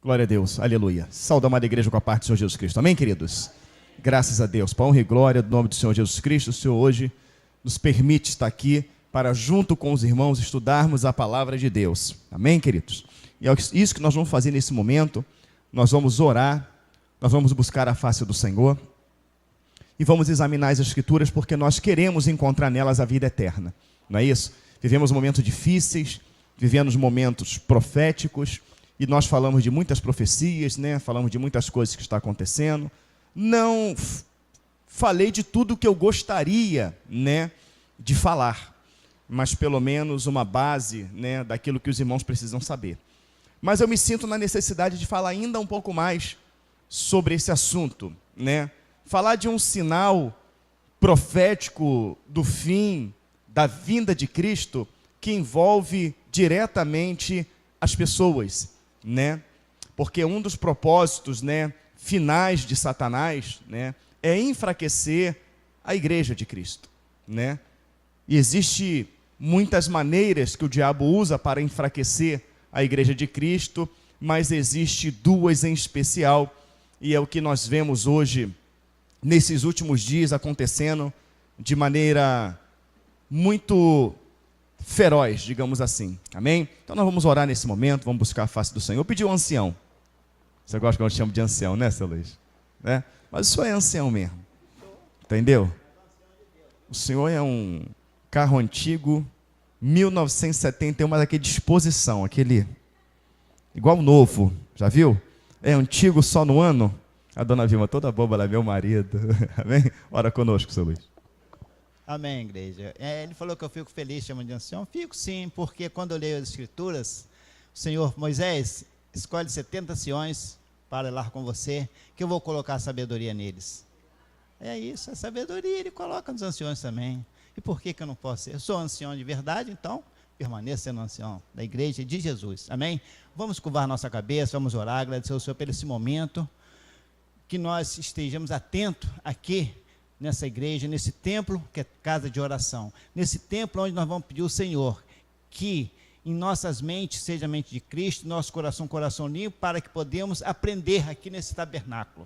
Glória a Deus, aleluia. Saúde a amada igreja com a parte do Senhor Jesus Cristo. Amém, queridos? Graças a Deus, para a honra e glória do nome do Senhor Jesus Cristo, o Senhor hoje nos permite estar aqui para, junto com os irmãos, estudarmos a palavra de Deus. Amém, queridos? E é isso que nós vamos fazer nesse momento. Nós vamos orar, nós vamos buscar a face do Senhor e vamos examinar as Escrituras, porque nós queremos encontrar nelas a vida eterna. Não é isso? Vivemos momentos difíceis, vivemos momentos proféticos, e nós falamos de muitas profecias, né? Falamos de muitas coisas que estão acontecendo. Não falei de tudo que eu gostaria, né, de falar, mas pelo menos uma base, né, daquilo que os irmãos precisam saber. Mas eu me sinto na necessidade de falar ainda um pouco mais sobre esse assunto, né? Falar de um sinal profético do fim, da vinda de Cristo, que envolve diretamente as pessoas, né? Porque um dos propósitos, né, finais de Satanás, né, é enfraquecer a igreja de Cristo, né? E existe muitas maneiras que o diabo usa para enfraquecer a igreja de Cristo, mas existe duas em especial, e é o que nós vemos hoje, nesses últimos dias, acontecendo de maneira muito feroz, digamos assim. Amém? Então nós vamos orar nesse momento, vamos buscar a face do Senhor. Eu pedi um ancião. Você gosta que eu chamo de ancião, né, seu Luiz? Né? Mas o senhor é ancião mesmo. Entendeu? O senhor é um carro antigo, 1971, mas aquele de exposição, aquele igual novo, já viu? É antigo só no ano. A dona Vilma toda boba, ela é meu marido. Amém? Ora conosco, seu Luiz. Amém, igreja. Ele falou que eu fico feliz chamando de ancião. Fico sim, porque quando eu leio as Escrituras, o Senhor, Moisés, escolhe 70 anciões para ir lá com você, que eu vou colocar a sabedoria neles. É isso, a sabedoria ele coloca nos anciões também. E por que eu não posso ser? Eu sou ancião de verdade, então permaneça sendo ancião da igreja de Jesus. Amém? Vamos curvar nossa cabeça, vamos orar, agradecer ao Senhor por esse momento, que nós estejamos atentos aqui, nessa igreja, nesse templo que é casa de oração, nesse templo onde nós vamos pedir ao Senhor que em nossas mentes seja a mente de Cristo, nosso coração limpo, para que podemos aprender aqui nesse tabernáculo,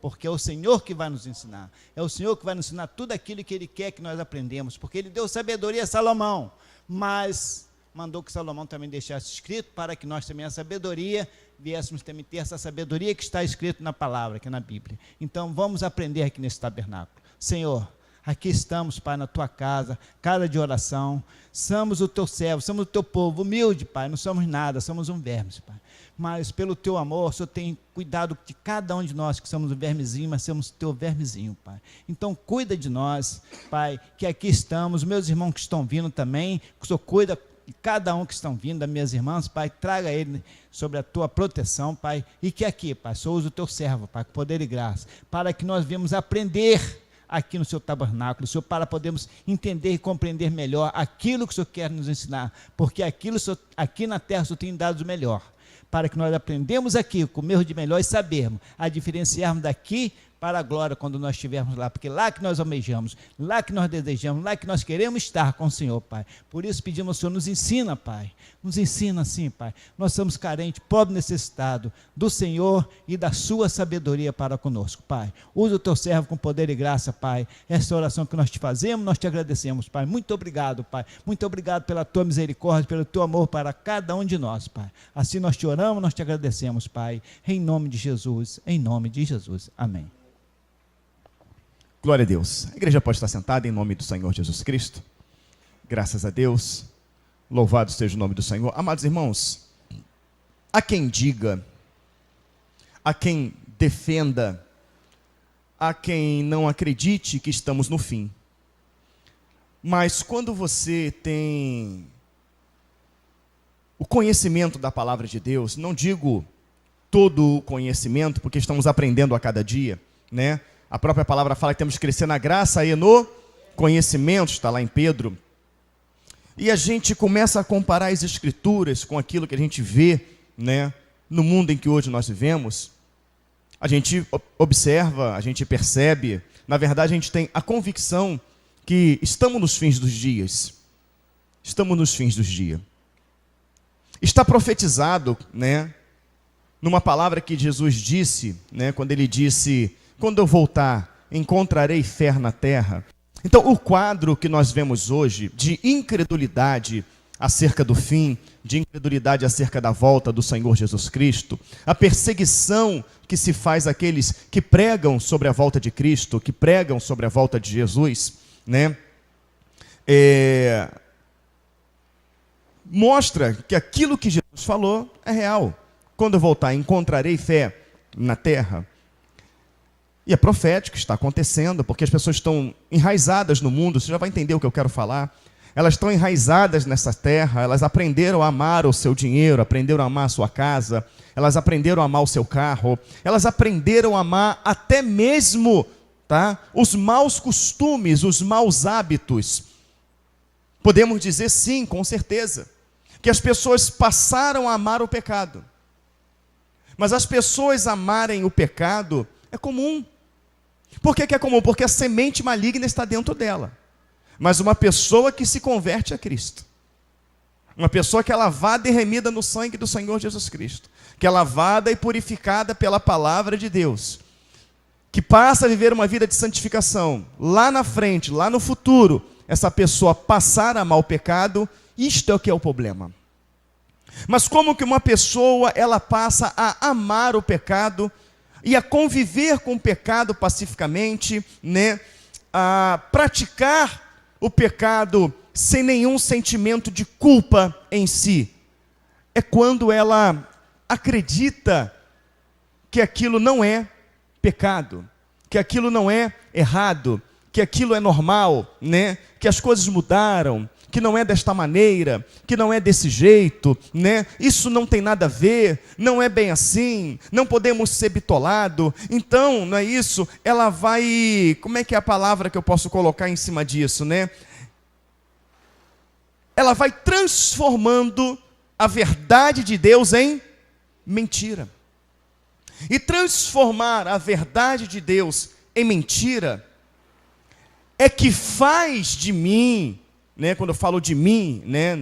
porque é o Senhor que vai nos ensinar, é o Senhor que vai nos ensinar tudo aquilo que Ele quer que nós aprendemos, porque Ele deu sabedoria a Salomão, mas mandou que Salomão também deixasse escrito, para que nós também a sabedoria, viéssemos também ter essa sabedoria que está escrito na palavra, que é na Bíblia. Então vamos aprender aqui nesse tabernáculo. Senhor, aqui estamos, Pai, na Tua casa de oração, somos o Teu servo, somos o Teu povo, humilde, Pai, não somos nada, somos um verme, Pai, mas pelo Teu amor, o Senhor tem cuidado de cada um de nós, que somos um vermezinho, mas somos o Teu vermezinho, Pai, então cuida de nós, Pai, que aqui estamos, meus irmãos que estão vindo também, que o Senhor cuida de cada um que estão vindo, das minhas irmãs, Pai, traga ele sobre a Tua proteção, Pai, e que aqui, Pai, sou o Teu servo, Pai, com poder e graça, para que nós venhamos aprender aqui no Seu tabernáculo, Senhor, para podermos entender e compreender melhor aquilo que o Senhor quer nos ensinar, porque aquilo, Senhor, aqui na terra o Senhor tem dado o melhor, para que nós aprendemos aqui, comermos de melhor e sabermos a diferenciarmos daqui para a glória quando nós estivermos lá, porque lá que nós almejamos, lá que nós desejamos, lá que nós queremos estar com o Senhor, Pai. Por isso pedimos ao Senhor, nos ensina, Pai, nos ensina assim, Pai. Nós somos carentes, pobre, necessitado do Senhor e da sua sabedoria para conosco, Pai. Usa o Teu servo com poder e graça, Pai. Essa oração que nós te fazemos, nós te agradecemos, Pai. Muito obrigado, Pai. Muito obrigado pela Tua misericórdia, pelo Teu amor para cada um de nós, Pai. Assim nós te oramos, nós te agradecemos, Pai. Em nome de Jesus, em nome de Jesus. Amém. Glória a Deus. A igreja pode estar sentada em nome do Senhor Jesus Cristo. Graças a Deus. Louvado seja o nome do Senhor. Amados irmãos, há quem diga, há quem defenda, há quem não acredite que estamos no fim. Mas quando você tem o conhecimento da palavra de Deus, não digo todo o conhecimento, porque estamos aprendendo a cada dia, né? A própria palavra fala que temos que crescer na graça e no conhecimento, está lá em Pedro. E a gente começa a comparar as Escrituras com aquilo que a gente vê, né, no mundo em que hoje nós vivemos. A gente observa, a gente percebe, na verdade a gente tem a convicção que estamos nos fins dos dias. Estamos nos fins dos dias. Está profetizado, né, numa palavra que Jesus disse, né, quando ele disse, quando eu voltar, encontrarei fé na terra. Então, o quadro que nós vemos hoje de incredulidade acerca do fim, de incredulidade acerca da volta do Senhor Jesus Cristo, a perseguição que se faz àqueles que pregam sobre a volta de Cristo, que pregam sobre a volta de Jesus, né? Mostra que aquilo que Jesus falou é real. Quando eu voltar, encontrarei fé na terra. E é profético, está acontecendo, porque as pessoas estão enraizadas no mundo, você já vai entender o que eu quero falar. Elas estão enraizadas nessa terra, elas aprenderam a amar o seu dinheiro, aprenderam a amar a sua casa, elas aprenderam a amar o seu carro, elas aprenderam a amar até mesmo, tá, os maus costumes, os maus hábitos. Podemos dizer sim, com certeza, que as pessoas passaram a amar o pecado. Mas as pessoas amarem o pecado é comum. Por que é comum? Porque a semente maligna está dentro dela. Mas uma pessoa que se converte a Cristo, uma pessoa que é lavada e remida no sangue do Senhor Jesus Cristo, que é lavada e purificada pela palavra de Deus, que passa a viver uma vida de santificação, lá na frente, lá no futuro, essa pessoa passar a amar o pecado, isto é o que é o problema. Mas como que uma pessoa, ela passa a amar o pecado e a conviver com o pecado pacificamente, né? A praticar o pecado sem nenhum sentimento de culpa em si? É quando ela acredita que aquilo não é pecado, que aquilo não é errado, que aquilo é normal, né? Que as coisas mudaram, que não é desta maneira, que não é desse jeito, né? Isso não tem nada a ver, não é bem assim, não podemos ser bitolados. Então, não é isso? Ela vai, como é que é a palavra que eu posso colocar em cima disso, né? Ela vai transformando a verdade de Deus em mentira. E transformar a verdade de Deus em mentira é que faz de mim, né, quando eu falo de mim, né,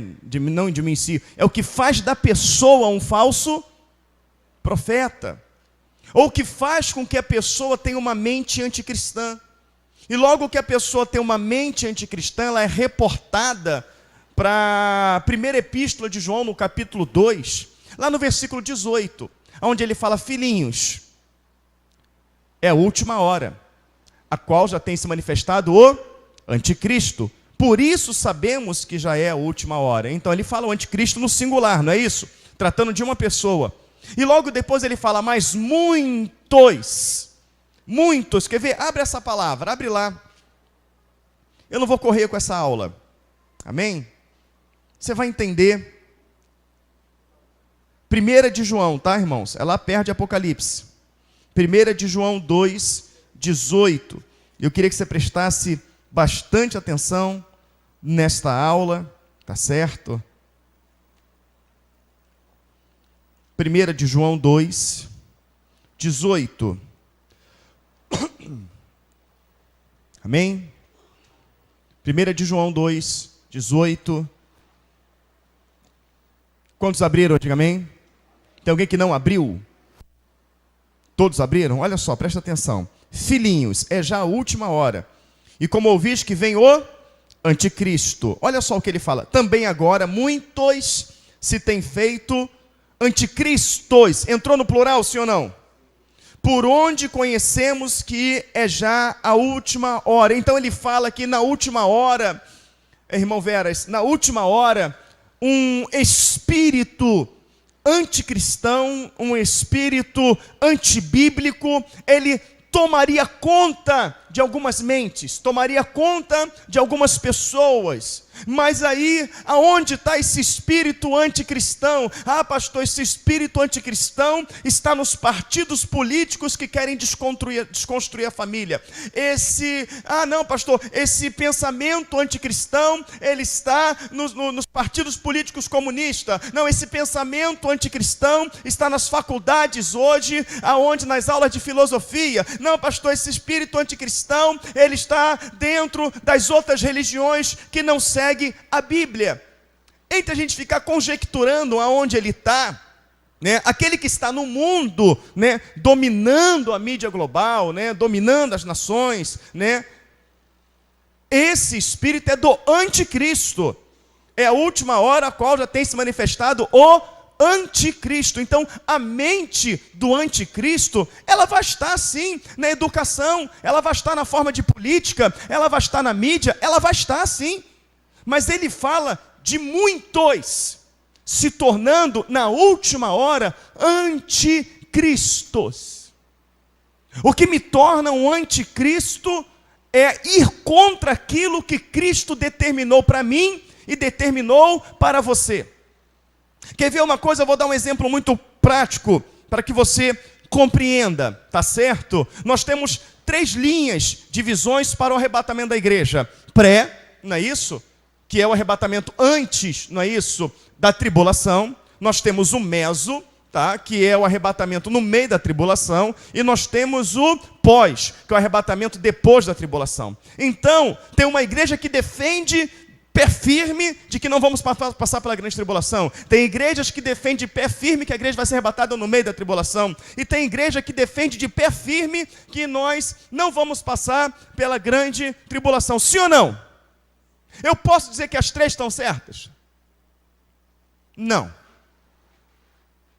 não de mim em si, é o que faz da pessoa um falso profeta, ou que faz com que a pessoa tenha uma mente anticristã. E logo que a pessoa tem uma mente anticristã, ela é reportada para a primeira epístola de João, no capítulo 2, lá no versículo 18, onde ele fala: filhinhos, é a última hora, a qual já tem se manifestado o anticristo. Por isso sabemos que já é a última hora. Então ele fala o anticristo no singular, não é isso? Tratando de uma pessoa. E logo depois ele fala: mas muitos, quer ver? Abre essa palavra, abre lá. Eu não vou correr com essa aula. Amém? Você vai entender. 1 de João, tá, irmãos? É lá perto de Apocalipse. 1 de João 2, 18. Eu queria que você prestasse bastante atenção nesta aula, tá certo? 1 de João 2, 18. Amém? 1 de João 2, 18. Quantos abriram? Diga amém. Tem alguém que não abriu? Todos abriram? Olha só, presta atenção. Filhinhos, é já a última hora. E como ouviste que vem o anticristo. Olha só o que ele fala. Também agora muitos se têm feito anticristos. Entrou no plural, sim ou não? Por onde conhecemos que é já a última hora. Então ele fala que na última hora, irmão Veras, na última hora, um espírito anticristão, um espírito antibíblico, ele tomaria conta de algumas mentes, tomaria conta de algumas pessoas. Mas aí, aonde está esse espírito anticristão? Ah, pastor, esse espírito anticristão está nos partidos políticos que querem desconstruir a família. Não, pastor, esse pensamento anticristão, ele está nos partidos políticos comunistas. Não, esse pensamento anticristão está nas faculdades hoje, aonde nas aulas de filosofia. Não, pastor, esse espírito anticristão, ele está dentro das outras religiões que não seguem a Bíblia. Entre a gente ficar conjecturando aonde ele está, né? Aquele que está no mundo, né? Dominando a mídia global, né? Dominando as nações, né? Esse espírito é do anticristo. É a última hora a qual já tem se manifestado o anticristo. Então, a mente do anticristo, ela vai estar sim na educação, ela vai estar na forma de política, ela vai estar na mídia, ela vai estar sim. Mas ele fala de muitos se tornando, na última hora, anticristos. O que me torna um anticristo é ir contra aquilo que Cristo determinou para mim e determinou para você. Quer ver uma coisa? Eu vou dar um exemplo muito prático para que você compreenda, tá certo? Nós temos 3 linhas de visões para o arrebatamento da igreja. Pré, não é isso? Que é o arrebatamento antes, não é isso? Da tribulação. Nós temos o meso, tá? Que é o arrebatamento no meio da tribulação. E nós temos o pós, que é o arrebatamento depois da tribulação. Então, tem uma igreja que defende pé firme de que não vamos passar pela grande tribulação. Tem igrejas que defendem de pé firme que a igreja vai ser arrebatada no meio da tribulação. E tem igreja que defende de pé firme que nós não vamos passar pela grande tribulação. Sim ou não? Eu posso dizer que as 3 estão certas? Não.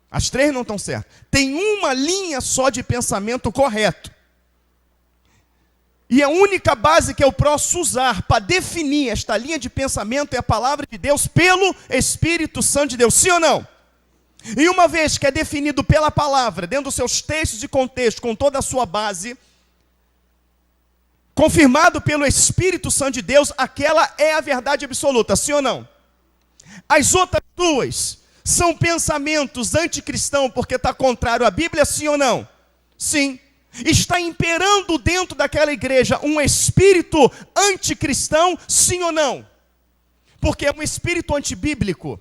As 3 não estão certas. Tem uma linha só de pensamento correto. E a única base que eu posso usar para definir esta linha de pensamento é a palavra de Deus pelo Espírito Santo de Deus. Sim ou não? E uma vez que é definido pela palavra, dentro dos seus textos e contextos, com toda a sua base, confirmado pelo Espírito Santo de Deus, aquela é a verdade absoluta. Sim ou não? As outras 2 são pensamentos anticristãos porque está contrário à Bíblia. Sim ou não? Sim. Está imperando dentro daquela igreja um espírito anticristão, sim ou não? Porque é um espírito antibíblico.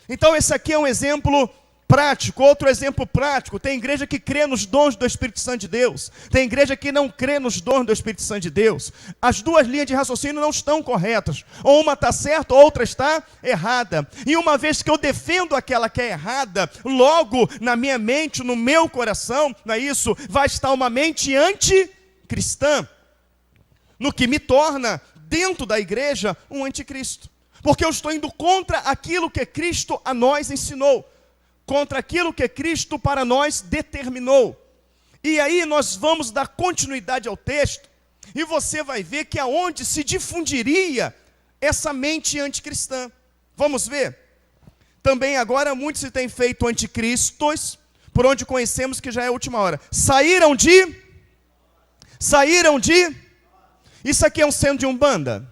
Então esse aqui é um exemplo prático. Outro exemplo prático, tem igreja que crê nos dons do Espírito Santo de Deus. Tem igreja que não crê nos dons do Espírito Santo de Deus. As 2 linhas de raciocínio não estão corretas. Ou uma está certa, outra está errada. E uma vez que eu defendo aquela que é errada, logo na minha mente, no meu coração, não é isso? Vai estar uma mente anticristã. No que me torna, dentro da igreja, um anticristo. Porque eu estou indo contra aquilo que Cristo a nós ensinou. Contra aquilo que Cristo para nós determinou. E aí nós vamos dar continuidade ao texto, e você vai ver que aonde se difundiria essa mente anticristã. Vamos ver? Também agora muitos se têm feito anticristos, por onde conhecemos que já é a última hora. Saíram de... Isso aqui é um centro de Umbanda?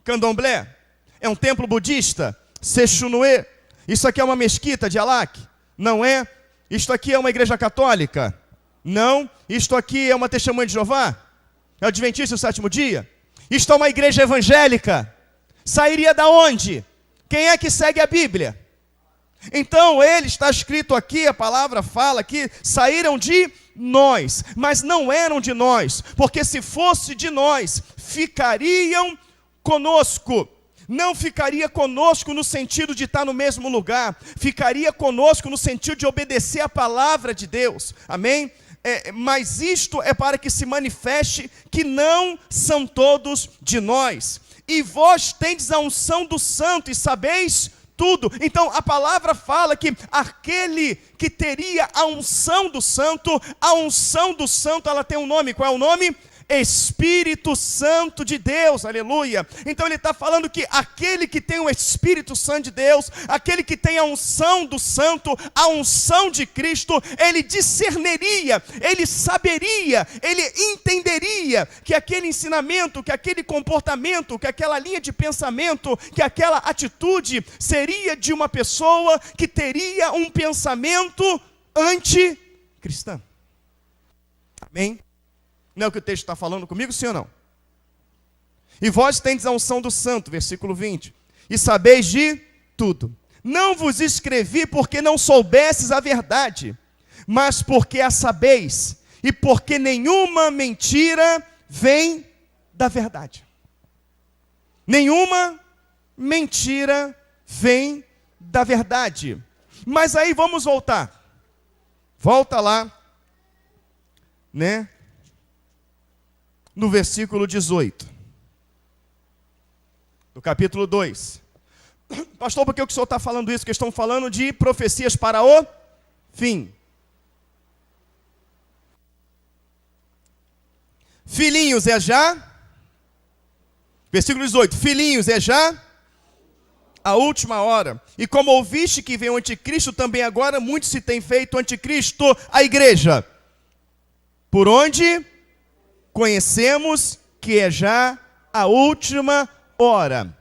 Candomblé? É um templo budista? Sechunuê? Isso aqui é uma mesquita de Alak? Não é? Isto aqui é uma igreja católica? Não. Isto aqui é uma testemunha de Jeová? É o Adventista do 7º dia? Isto é uma igreja evangélica? Sairia da onde? Quem é que segue a Bíblia? Então, ele está escrito aqui, a palavra fala que saíram de nós, mas não eram de nós, porque se fosse de nós, ficariam conosco. Não ficaria conosco no sentido de estar no mesmo lugar, ficaria conosco no sentido de obedecer a palavra de Deus, amém? Mas isto é para que se manifeste que não são todos de nós. E vós tendes a unção do santo e sabeis tudo. Então a palavra fala que aquele que teria a unção do santo ela tem um nome. Qual é o nome? Espírito Santo de Deus, aleluia. Então ele está falando que aquele que tem o Espírito Santo de Deus, aquele que tem a unção do santo, a unção de Cristo, ele discerniria, ele saberia, ele entenderia que aquele ensinamento, que aquele comportamento, que aquela linha de pensamento, que aquela atitude seria de uma pessoa que teria um pensamento anticristão. Amém? Não é o que o texto está falando comigo, sim ou não? E vós tendes a unção do santo, versículo 20. E sabeis de tudo. Não vos escrevi porque não soubesses a verdade, mas porque a sabeis, e porque nenhuma mentira vem da verdade. Nenhuma mentira vem da verdade. Mas aí vamos voltar. Volta lá, né? No versículo 18. Do capítulo 2. Pastor, por que o senhor está falando isso? Porque estão falando de profecias para o fim. Filhinhos é já. Versículo 18. Filhinhos é já a última hora. E como ouviste que vem o anticristo, também agora muito se tem feito anticristo a igreja. Por onde conhecemos que é já a última hora.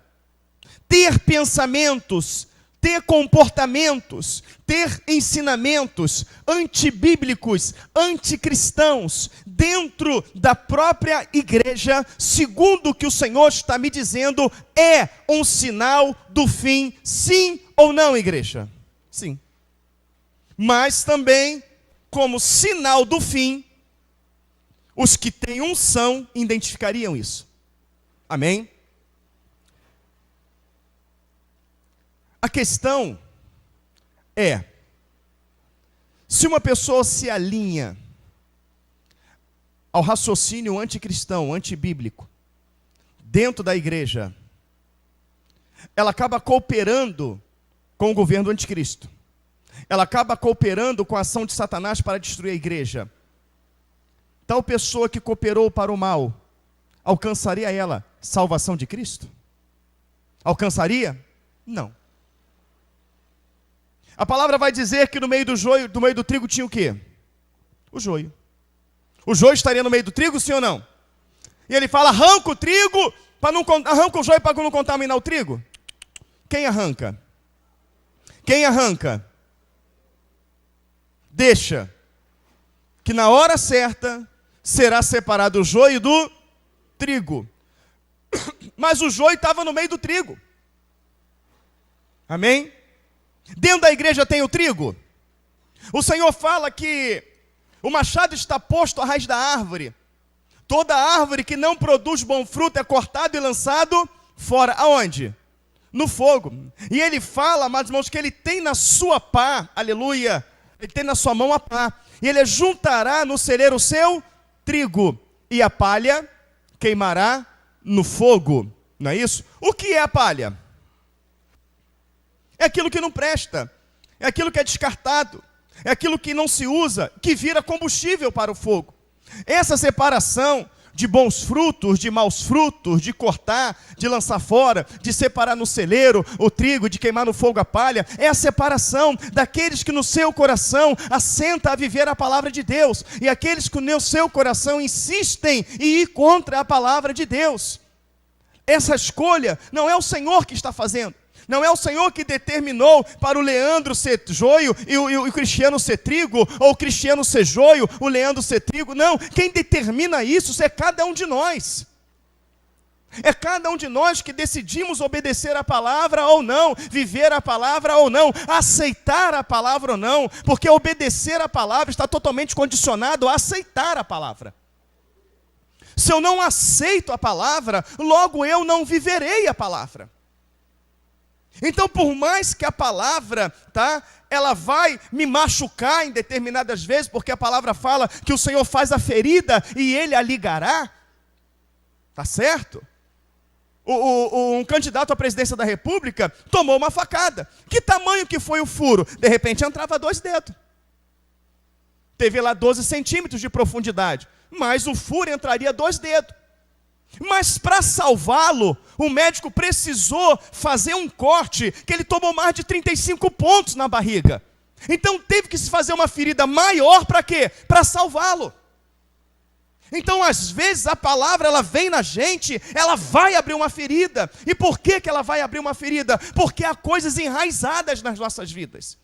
Ter pensamentos, ter comportamentos, ter ensinamentos antibíblicos, anticristãos, dentro da própria igreja, segundo o que o Senhor está me dizendo, é um sinal do fim, sim ou não, igreja? Sim. Mas também, como sinal do fim, os que têm unção identificariam isso. Amém? A questão é, se uma pessoa se alinha ao raciocínio anticristão, antibíblico, dentro da igreja, ela acaba cooperando com o governo do anticristo. Ela acaba cooperando com a ação de Satanás para destruir a igreja. Tal pessoa que cooperou para o mal, alcançaria ela salvação de Cristo? Alcançaria? Não. A palavra vai dizer que no meio do joio, no meio do trigo tinha o quê? O joio. O joio estaria no meio do trigo, sim ou não? E ele fala, arranca o trigo, arranca o joio para não contaminar o trigo. Quem arranca? Quem arranca? Deixa que na hora certa será separado o joio do trigo. Mas o joio estava no meio do trigo. Amém? Dentro da igreja tem o trigo. O Senhor fala que o machado está posto à raiz da árvore. Toda árvore que não produz bom fruto é cortado e lançado fora. Aonde? No fogo. E ele fala, amados irmãos, que ele tem na sua pá, aleluia, ele tem na sua mão a pá. E ele juntará no celeiro o seu trigo. E a palha queimará no fogo. Não é isso? O que é a palha? É aquilo que não presta, é aquilo que é descartado, é aquilo que não se usa, que vira combustível para o fogo. Essa separação de bons frutos, de maus frutos, de cortar, de lançar fora, de separar no celeiro o trigo, de queimar no fogo a palha, é a separação daqueles que no seu coração assenta a viver a palavra de Deus, e aqueles que no seu coração insistem em ir contra a palavra de Deus. Essa escolha não é o Senhor que está fazendo. Não é o Senhor que determinou para o Leandro ser joio e o Cristiano ser trigo, ou o Cristiano ser joio, o Leandro ser trigo. Não, quem determina isso é cada um de nós. É cada um de nós que decidimos obedecer a palavra ou não, viver a palavra ou não, aceitar a palavra ou não, porque obedecer a palavra está totalmente condicionado a aceitar a palavra. Se eu não aceito a palavra, logo eu não viverei a palavra. Então, por mais que a palavra, ela vai me machucar em determinadas vezes, porque a palavra fala que o Senhor faz a ferida e Ele a ligará, tá certo? Um candidato à presidência da República tomou uma facada. Que tamanho que foi o furo? De repente entrava 2 dedos. Teve lá 12 centímetros de profundidade, mas o furo entraria 2 dedos. Mas para salvá-lo, o médico precisou fazer um corte, que ele tomou mais de 35 pontos na barriga. Então teve que se fazer uma ferida maior para quê? Para salvá-lo. Então às vezes a palavra ela vem na gente, ela vai abrir uma ferida. E por que ela vai abrir uma ferida? Porque há coisas enraizadas nas nossas vidas.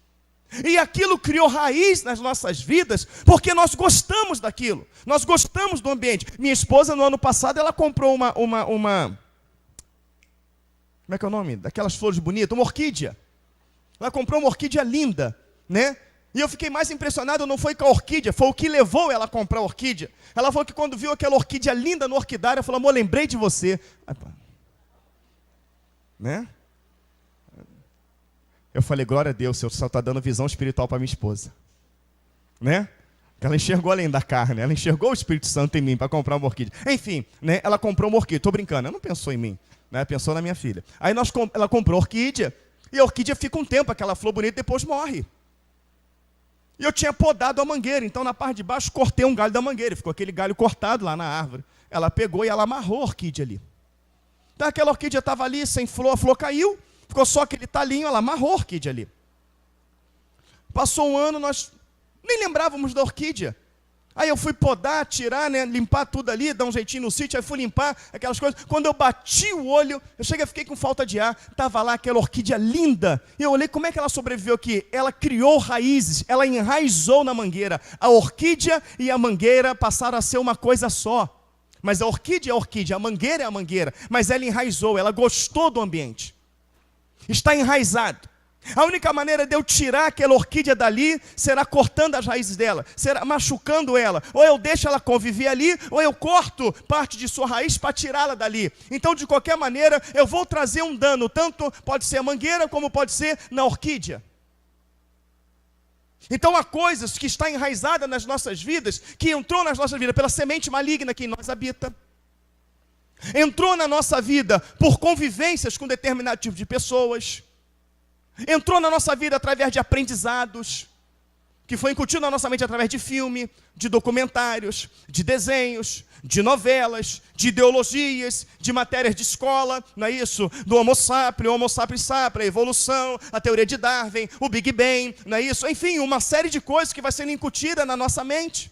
E aquilo criou raiz nas nossas vidas, porque nós gostamos daquilo, nós gostamos do ambiente. Minha esposa, no ano passado, ela comprou uma como é que é o nome? Daquelas flores bonitas, uma orquídea. Ela comprou uma orquídea linda, né? E eu fiquei mais impressionado, não foi com a orquídea, foi o que levou ela a comprar a orquídea. Ela falou que quando viu aquela orquídea linda no orquidário, ela falou, amor, lembrei de você. Né? Eu falei, glória a Deus, o Senhor só está dando visão espiritual para minha esposa. Né? Ela enxergou além da carne, ela enxergou o Espírito Santo em mim para comprar uma orquídea. Enfim, né? Ela comprou uma orquídea, estou brincando, ela não pensou em mim, né? Pensou na minha filha. Aí ela comprou orquídea, e a orquídea fica um tempo, aquela flor bonita, depois morre. E eu tinha podado a mangueira, então na parte de baixo cortei um galho da mangueira, ficou aquele galho cortado lá na árvore. Ela pegou e ela amarrou a orquídea ali. Então aquela orquídea estava ali, sem flor, a flor caiu, ficou só aquele talinho, ela amarrou a orquídea ali. Passou um ano, nós nem lembrávamos da orquídea. Aí eu fui podar, tirar, né, limpar tudo ali, dar um jeitinho no sítio, aí fui limpar aquelas coisas. Quando eu bati o olho, fiquei com falta de ar, estava lá aquela orquídea linda. E eu olhei como é que ela sobreviveu aqui. Ela criou raízes, ela enraizou na mangueira. A orquídea e a mangueira passaram a ser uma coisa só. Mas a orquídea é a orquídea, a mangueira é a mangueira. Mas ela enraizou, ela gostou do ambiente. Está enraizado. A única maneira de eu tirar aquela orquídea dali será cortando as raízes dela, será machucando ela. Ou eu deixo ela conviver ali, ou eu corto parte de sua raiz para tirá-la dali. Então, de qualquer maneira, eu vou trazer um dano, tanto pode ser a mangueira, como pode ser na orquídea. Então, há coisas que estão enraizadas nas nossas vidas, que entrou nas nossas vidas pela semente maligna que em nós habita. Entrou na nossa vida por convivências com determinado tipo de pessoas. Entrou na nossa vida através de aprendizados, que foi incutido na nossa mente através de filme, de documentários, de desenhos, de novelas, de ideologias, de matérias de escola, não é isso? Do Homo sapiens, a evolução, a teoria de Darwin, o Big Bang, não é isso? Enfim, uma série de coisas que vai sendo incutida na nossa mente.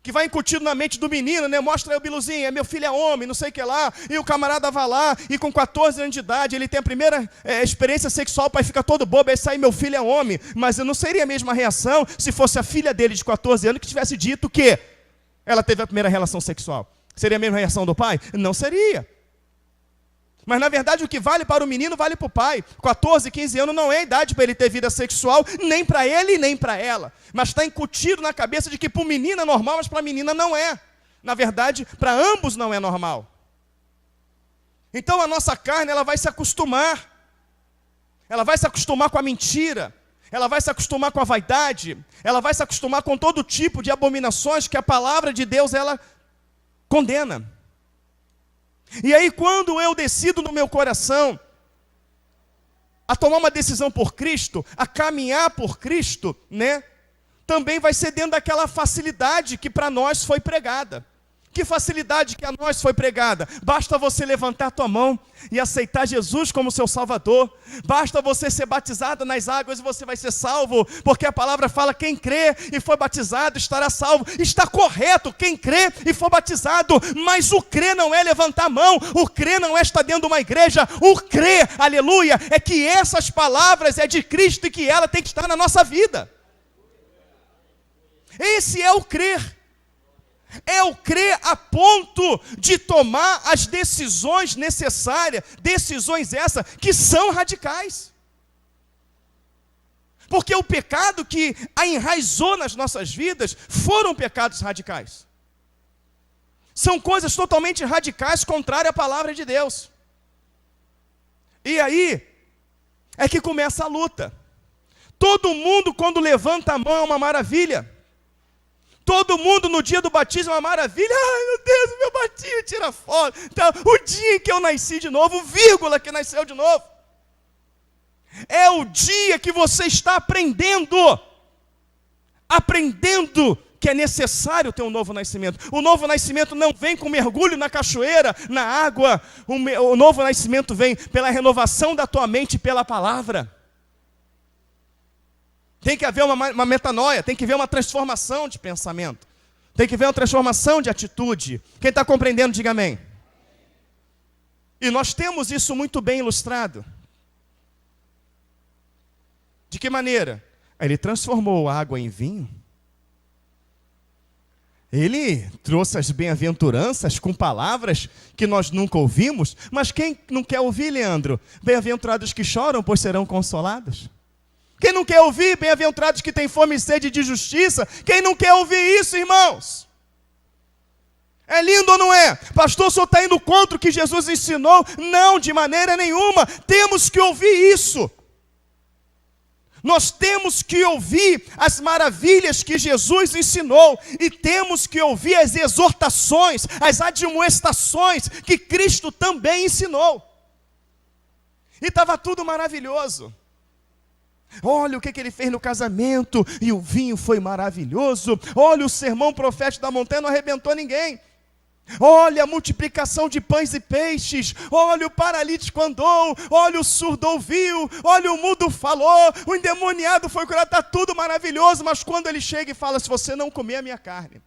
Que vai incutido na mente do menino, né? Mostra aí o biluzinho, meu filho é homem, não sei o que lá. E o camarada vai lá, e com 14 anos de idade, ele tem a primeira experiência sexual, o pai fica todo bobo, aí sai, meu filho é homem. Mas não seria a mesma reação se fosse a filha dele de 14 anos que tivesse dito que ela teve a primeira relação sexual. Seria a mesma reação do pai? Não seria. Mas, na verdade, o que vale para o menino, vale para o pai. 14, 15 anos não é a idade para ele ter vida sexual, nem para ele, nem para ela. Mas está incutido na cabeça de que para o menino é normal, mas para a menina não é. Na verdade, para ambos não é normal. Então, a nossa carne, ela vai se acostumar. Ela vai se acostumar com a mentira. Ela vai se acostumar com a vaidade. Ela vai se acostumar com todo tipo de abominações que a palavra de Deus, ela condena. E aí, quando eu decido no meu coração a tomar uma decisão por Cristo, a caminhar por Cristo, né? Também vai ser dentro daquela facilidade que para nós foi pregada. Que facilidade que a nós foi pregada? Basta você levantar a tua mão e aceitar Jesus como seu Salvador. Basta você ser batizado nas águas e você vai ser salvo. Porque a palavra fala, quem crê e for batizado estará salvo. Está correto, quem crê e for batizado. Mas o crer não é levantar a mão. O crer não é estar dentro de uma igreja. O crer, aleluia, é que essas palavras é de Cristo e que ela tem que estar na nossa vida. Esse é o crer. É o crer a ponto de tomar as decisões necessárias, decisões essas que são radicais. Porque o pecado que a enraizou nas nossas vidas foram pecados radicais. São coisas totalmente radicais, contrárias à palavra de Deus. E aí é que começa a luta. Todo mundo, quando levanta a mão, é uma maravilha. Todo mundo no dia do batismo é uma maravilha. Ai, meu Deus, meu batismo, tira foto. Então, o dia em que eu nasci de novo, vírgula, que nasceu de novo. É o dia que você está aprendendo que é necessário ter um novo nascimento. O novo nascimento não vem com mergulho na cachoeira, na água. O novo nascimento vem pela renovação da tua mente pela palavra. Tem que haver uma metanoia, tem que haver uma transformação de pensamento. Tem que haver uma transformação de atitude. Quem está compreendendo, diga amém. E nós temos isso muito bem ilustrado. De que maneira? Ele transformou a água em vinho. Ele trouxe as bem-aventuranças com palavras que nós nunca ouvimos. Mas quem não quer ouvir, Leandro? Bem-aventurados que choram, pois serão consolados. Quem não quer ouvir, bem-aventurados que têm fome e sede de justiça? Quem não quer ouvir isso, irmãos? É lindo ou não é? Pastor, o senhor está indo contra o que Jesus ensinou? Não, de maneira nenhuma. Temos que ouvir isso. Nós temos que ouvir as maravilhas que Jesus ensinou e temos que ouvir as exortações, as admoestações que Cristo também ensinou. E estava tudo maravilhoso. Olha o que ele fez no casamento e o vinho foi maravilhoso. Olha o sermão profético da montanha, não arrebentou ninguém. Olha a multiplicação de pães e peixes, olha o paralítico andou, olha o surdo ouviu, olha o mudo falou, o endemoniado foi curado, está tudo maravilhoso, mas quando ele chega e fala, se você não comer a minha carne,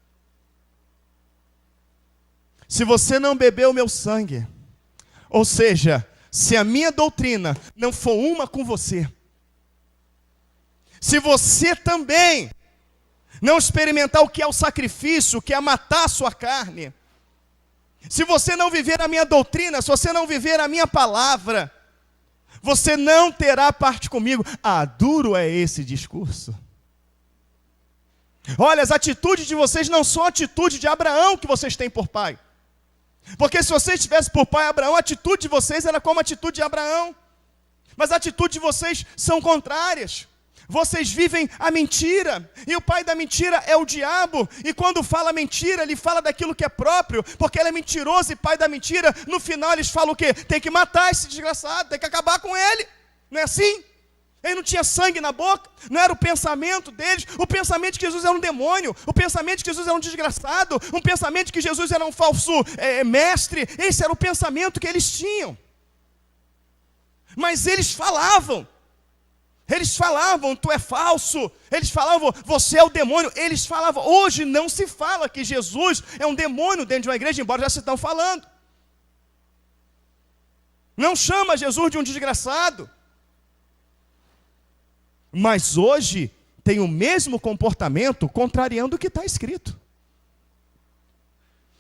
se você não beber o meu sangue, ou seja, se a minha doutrina não for uma com você, se você também não experimentar o que é o sacrifício, o que é matar a sua carne, se você não viver a minha doutrina, se você não viver a minha palavra, você não terá parte comigo. Ah, duro é esse discurso. Olha, as atitudes de vocês não são a atitude de Abraão que vocês têm por pai. Porque se vocês tivessem por pai Abraão, a atitude de vocês era como a atitude de Abraão. Mas a atitude de vocês são contrárias. Vocês vivem a mentira, e o pai da mentira é o diabo, e quando fala mentira, ele fala daquilo que é próprio, porque ele é mentiroso e pai da mentira. No final eles falam o quê? Tem que matar esse desgraçado, tem que acabar com ele, não é assim? Ele não tinha sangue na boca, não era o pensamento deles, o pensamento de que Jesus era um demônio, o pensamento de que Jesus era um desgraçado, um pensamento de que Jesus era um falso mestre. Esse era o pensamento que eles tinham, mas eles falavam, tu é falso. Eles falavam, você é o demônio. Eles falavam, hoje não se fala que Jesus é um demônio dentro de uma igreja, embora já se estão falando. Não chama Jesus de um desgraçado. Mas hoje tem o mesmo comportamento contrariando o que está escrito.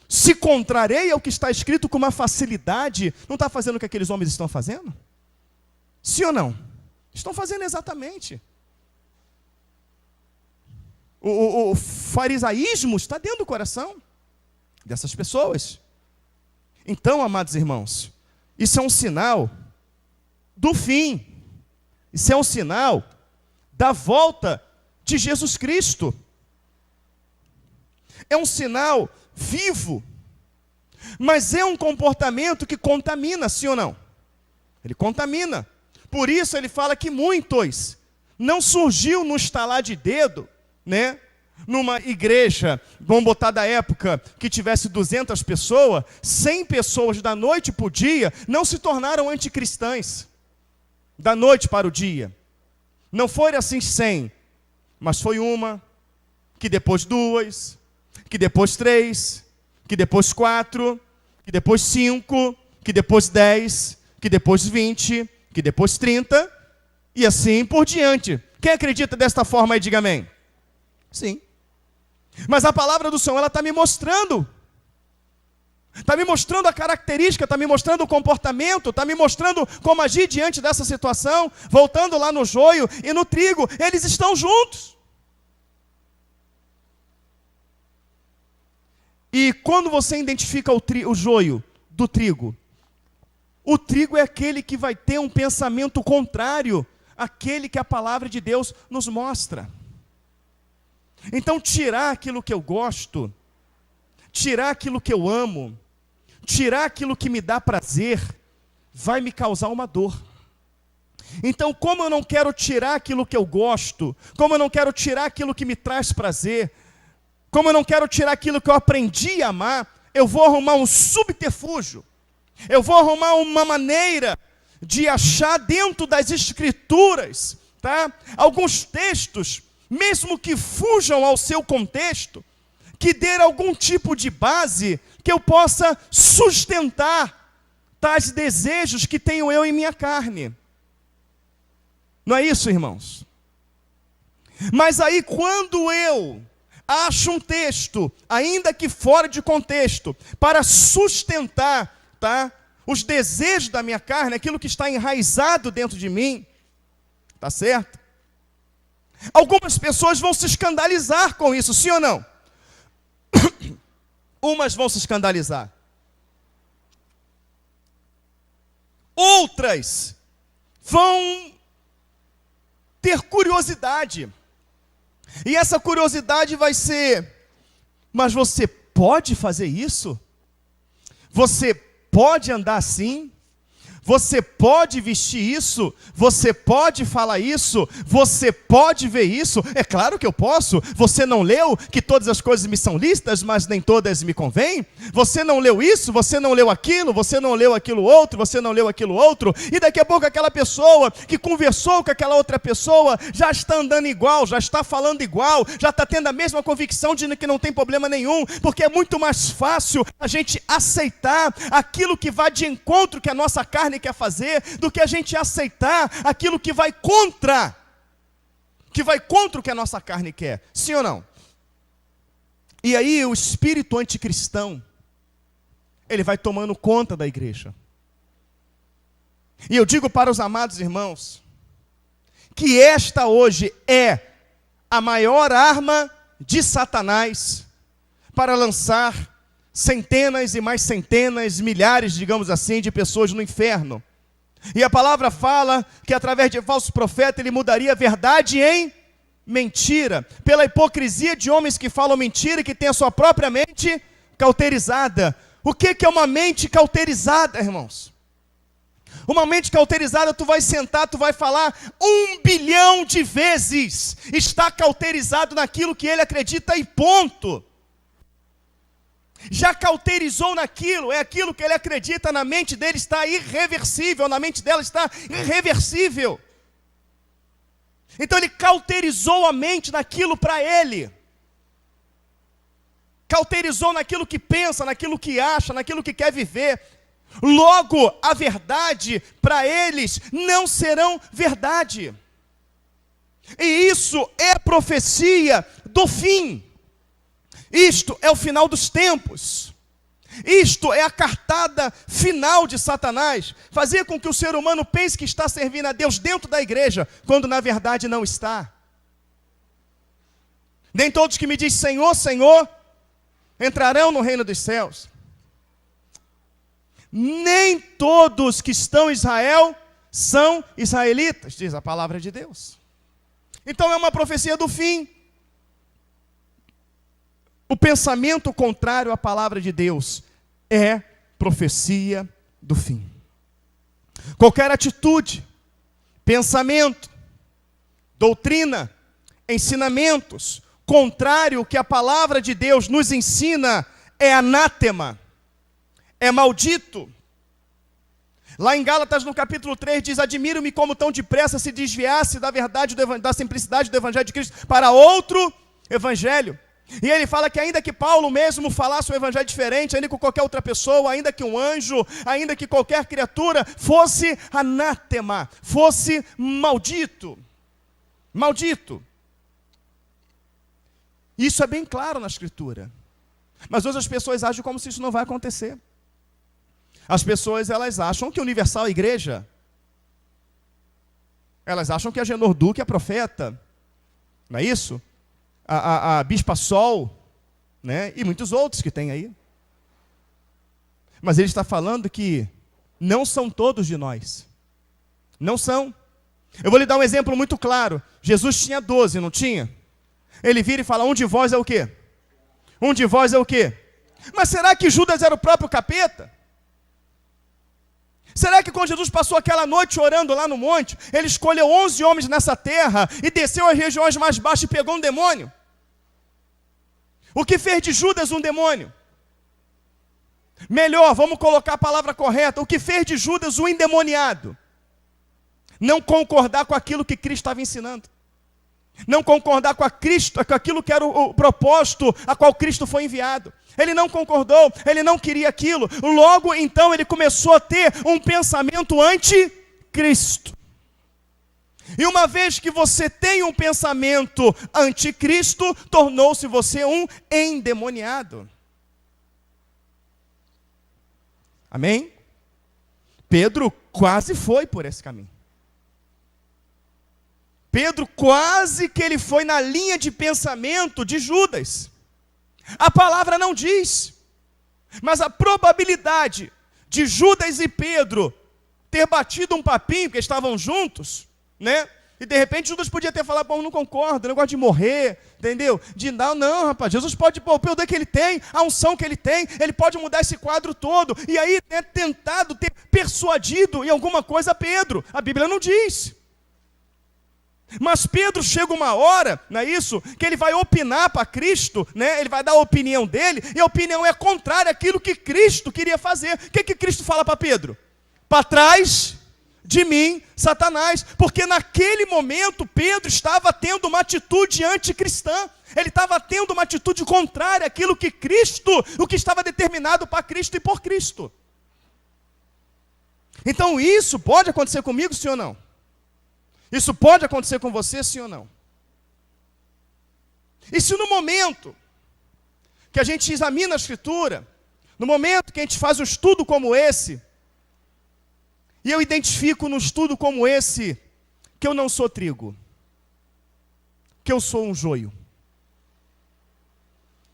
Se contraria o que está escrito com uma facilidade, não está fazendo o que aqueles homens estão fazendo? Sim ou não? Estão fazendo exatamente. O farisaísmo está dentro do coração dessas pessoas. Então, amados irmãos, isso é um sinal do fim. Isso é um sinal da volta de Jesus Cristo. É um sinal vivo. Mas é um comportamento que contamina, sim ou não? Ele contamina. Por isso ele fala que muitos, não surgiu no estalar de dedo, né? Numa igreja, vamos botar da época, que tivesse 200 pessoas, 100 pessoas da noite para o dia, não se tornaram anticristãs, da noite para o dia. Não foi assim 100, mas foi uma, que depois 2, que depois 3, que depois 4, que depois 5, que depois 10, que depois 20, que depois 30, e assim por diante. Quem acredita desta forma aí, diga amém. Sim. Mas a palavra do Senhor, ela está me mostrando. Está me mostrando a característica, está me mostrando o comportamento, está me mostrando como agir diante dessa situação. Voltando lá no joio e no trigo, eles estão juntos. E quando você identifica o joio do trigo, o trigo é aquele que vai ter um pensamento contrário àquele que a palavra de Deus nos mostra. Então, tirar aquilo que eu gosto, tirar aquilo que eu amo, tirar aquilo que me dá prazer, vai me causar uma dor. Então, como eu não quero tirar aquilo que eu gosto, como eu não quero tirar aquilo que me traz prazer, como eu não quero tirar aquilo que eu aprendi a amar, eu vou arrumar um subterfúgio. Eu vou arrumar uma maneira de achar dentro das escrituras, tá? Alguns textos, mesmo que fujam ao seu contexto, que dê algum tipo de base, que eu possa sustentar tais desejos que tenho eu em minha carne. Não é isso, irmãos? Mas aí quando eu acho um texto, ainda que fora de contexto, para sustentar, tá, os desejos da minha carne, aquilo que está enraizado dentro de mim, tá certo? Algumas pessoas vão se escandalizar com isso, sim ou não? Umas vão se escandalizar. Outras vão ter curiosidade. E essa curiosidade vai ser: mas você pode fazer isso? Você pode andar assim? Você pode vestir isso? Você pode falar isso? Você pode ver isso? É claro que eu posso. Você não leu que todas as coisas me são lícitas, mas nem todas me convêm? Você não leu isso? Você não leu aquilo? Você não leu aquilo outro? Você não leu aquilo outro? E daqui a pouco aquela pessoa que conversou com aquela outra pessoa já está andando igual, já está falando igual, já está tendo a mesma convicção de que não tem problema nenhum, porque é muito mais fácil a gente aceitar aquilo que vai de encontro que a nossa carne quer fazer, do que a gente aceitar aquilo que vai contra o que a nossa carne quer. Sim ou não? E aí o espírito anticristão, ele vai tomando conta da igreja. E eu digo para os amados irmãos, que esta hoje é a maior arma de Satanás para lançar centenas e mais centenas, milhares, digamos assim, de pessoas no inferno. E a palavra fala que através de falso profeta ele mudaria a verdade em mentira, pela hipocrisia de homens que falam mentira e que têm a sua própria mente cauterizada. O que é uma mente cauterizada, irmãos? Uma mente cauterizada, tu vai sentar, tu vai falar 1 bilhão de vezes, está cauterizado naquilo que ele acredita e ponto. Já cauterizou naquilo, é aquilo que ele acredita, na mente dele está irreversível, na mente dela está irreversível. Então ele cauterizou a mente naquilo para ele. Cauterizou naquilo que pensa, naquilo que acha, naquilo que quer viver. Logo, a verdade para eles não serão verdade. E isso é profecia do fim. Isto é o final dos tempos. Isto é a cartada final de Satanás. Fazer com que o ser humano pense que está servindo a Deus dentro da igreja, quando na verdade não está. Nem todos que me dizem Senhor, Senhor, entrarão no reino dos céus. Nem todos que estão em Israel são israelitas, diz a palavra de Deus. Então é uma profecia do fim. O pensamento contrário à palavra de Deus é profecia do fim. Qualquer atitude, pensamento, doutrina, ensinamentos, contrário ao que a palavra de Deus nos ensina, é anátema, é maldito. Lá em Gálatas, no capítulo 3, diz: admiro-me como tão depressa se desviasse da verdade, da simplicidade do evangelho de Cristo para outro evangelho. E ele fala que ainda que Paulo mesmo falasse um evangelho diferente, ainda que qualquer outra pessoa, ainda que um anjo, ainda que qualquer criatura, fosse anátema, fosse maldito. Maldito. Isso é bem claro na Escritura. Mas hoje as pessoas agem como se isso não vai acontecer. As pessoas, elas acham que Universal é igreja. Elas acham que a Genor Duque é profeta. Não é isso? A Bispa Sol, né? E muitos outros que tem aí. Mas ele está falando que não são todos de nós. Não são. Eu vou lhe dar um exemplo muito claro. Jesus tinha 12, não tinha? Ele vira e fala: um de vós é o quê? Um de vós é o quê? Mas será que Judas era o próprio capeta? Será que quando Jesus passou aquela noite orando lá no monte, ele escolheu 11 homens nessa terra e desceu às regiões mais baixas e pegou um demônio? O que fez de Judas um demônio? Melhor, vamos colocar a palavra correta. O que fez de Judas um endemoniado? Não concordar com aquilo que Cristo estava ensinando. Não concordar com aquilo que era o propósito a qual Cristo foi enviado. Ele não concordou, ele não queria aquilo. Logo, então, ele começou a ter um pensamento anticristo. E uma vez que você tem um pensamento anticristo, tornou-se você um endemoniado. Amém? Pedro quase foi por esse caminho. Pedro quase que ele foi na linha de pensamento de Judas. A palavra não diz, Mas a probabilidade de Judas e Pedro ter batido um papinho, porque estavam juntos, né? E de repente Judas podia ter falado, pô, eu não concordo, eu gosto de morrer, entendeu? De não, rapaz, Jesus pode, pô, o poder que ele tem, a unção que ele tem, ele pode mudar esse quadro todo. E aí, né, tentado, ter persuadido em alguma coisa Pedro. A Bíblia não diz. Mas Pedro chega uma hora, não é isso? Que ele vai opinar para Cristo, né? Ele vai dar a opinião dele, e a opinião é contrária àquilo que Cristo queria fazer. O que Cristo fala para Pedro? Para trás de mim, Satanás, porque naquele momento Pedro estava tendo uma atitude anticristã, ele estava tendo uma atitude contrária àquilo que Cristo, o que estava determinado para Cristo e por Cristo. Então isso pode acontecer comigo, sim ou não? Isso pode acontecer com você, sim ou não? E se no momento que a gente examina a Escritura, no momento que a gente faz um estudo como esse, e eu identifico num estudo como esse, que eu não sou trigo, que eu sou um joio.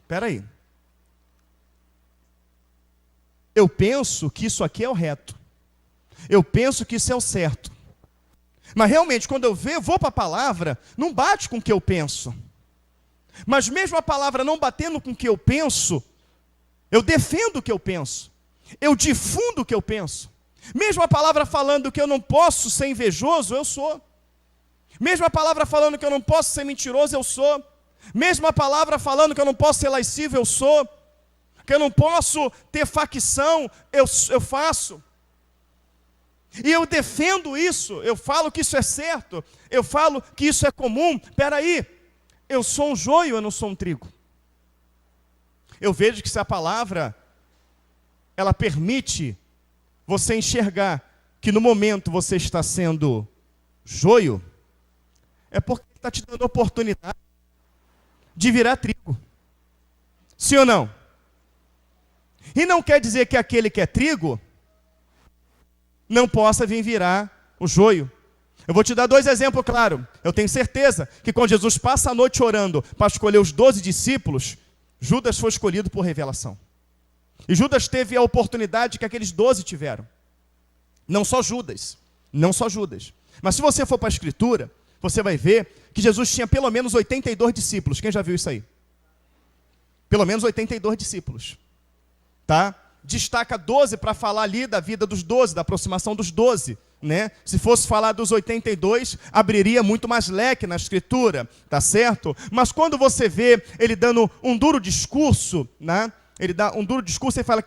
Espera aí. Eu penso que isso aqui é o reto. Eu penso que isso é o certo. Mas realmente, quando eu vou para a palavra, não bate com o que eu penso. Mas mesmo a palavra não batendo com o que eu penso, eu defendo o que eu penso. Eu difundo o que eu penso. Mesmo a palavra falando que eu não posso ser invejoso, eu sou. Mesmo a palavra falando que eu não posso ser mentiroso, eu sou. Mesmo a palavra falando que eu não posso ser lascivo, eu sou. Que eu não posso ter facção, eu faço. E eu defendo isso, eu falo que isso é certo, eu falo que isso é comum. Espera aí, eu sou um joio, eu não sou um trigo. Eu vejo que se a palavra, ela permite você enxergar que no momento você está sendo joio, é porque está te dando oportunidade de virar trigo. Sim ou não? E não quer dizer que aquele que é trigo não possa vir virar o joio. Eu vou te dar 2 exemplos claros. Eu tenho certeza que quando Jesus passa a noite orando para escolher os 12 discípulos, Judas foi escolhido por revelação. E Judas teve a oportunidade que aqueles 12 tiveram. Não só Judas. Não só Judas. Mas se você for para a Escritura, você vai ver que Jesus tinha pelo menos 82 discípulos. Quem já viu isso aí? Pelo menos 82 discípulos. Tá? Destaca 12 para falar ali da vida dos 12, da aproximação dos 12. Né? Se fosse falar dos 82, abriria muito mais leque na Escritura. Tá certo? Mas quando você vê ele dando um duro discurso, né? Ele dá um duro discurso e fala,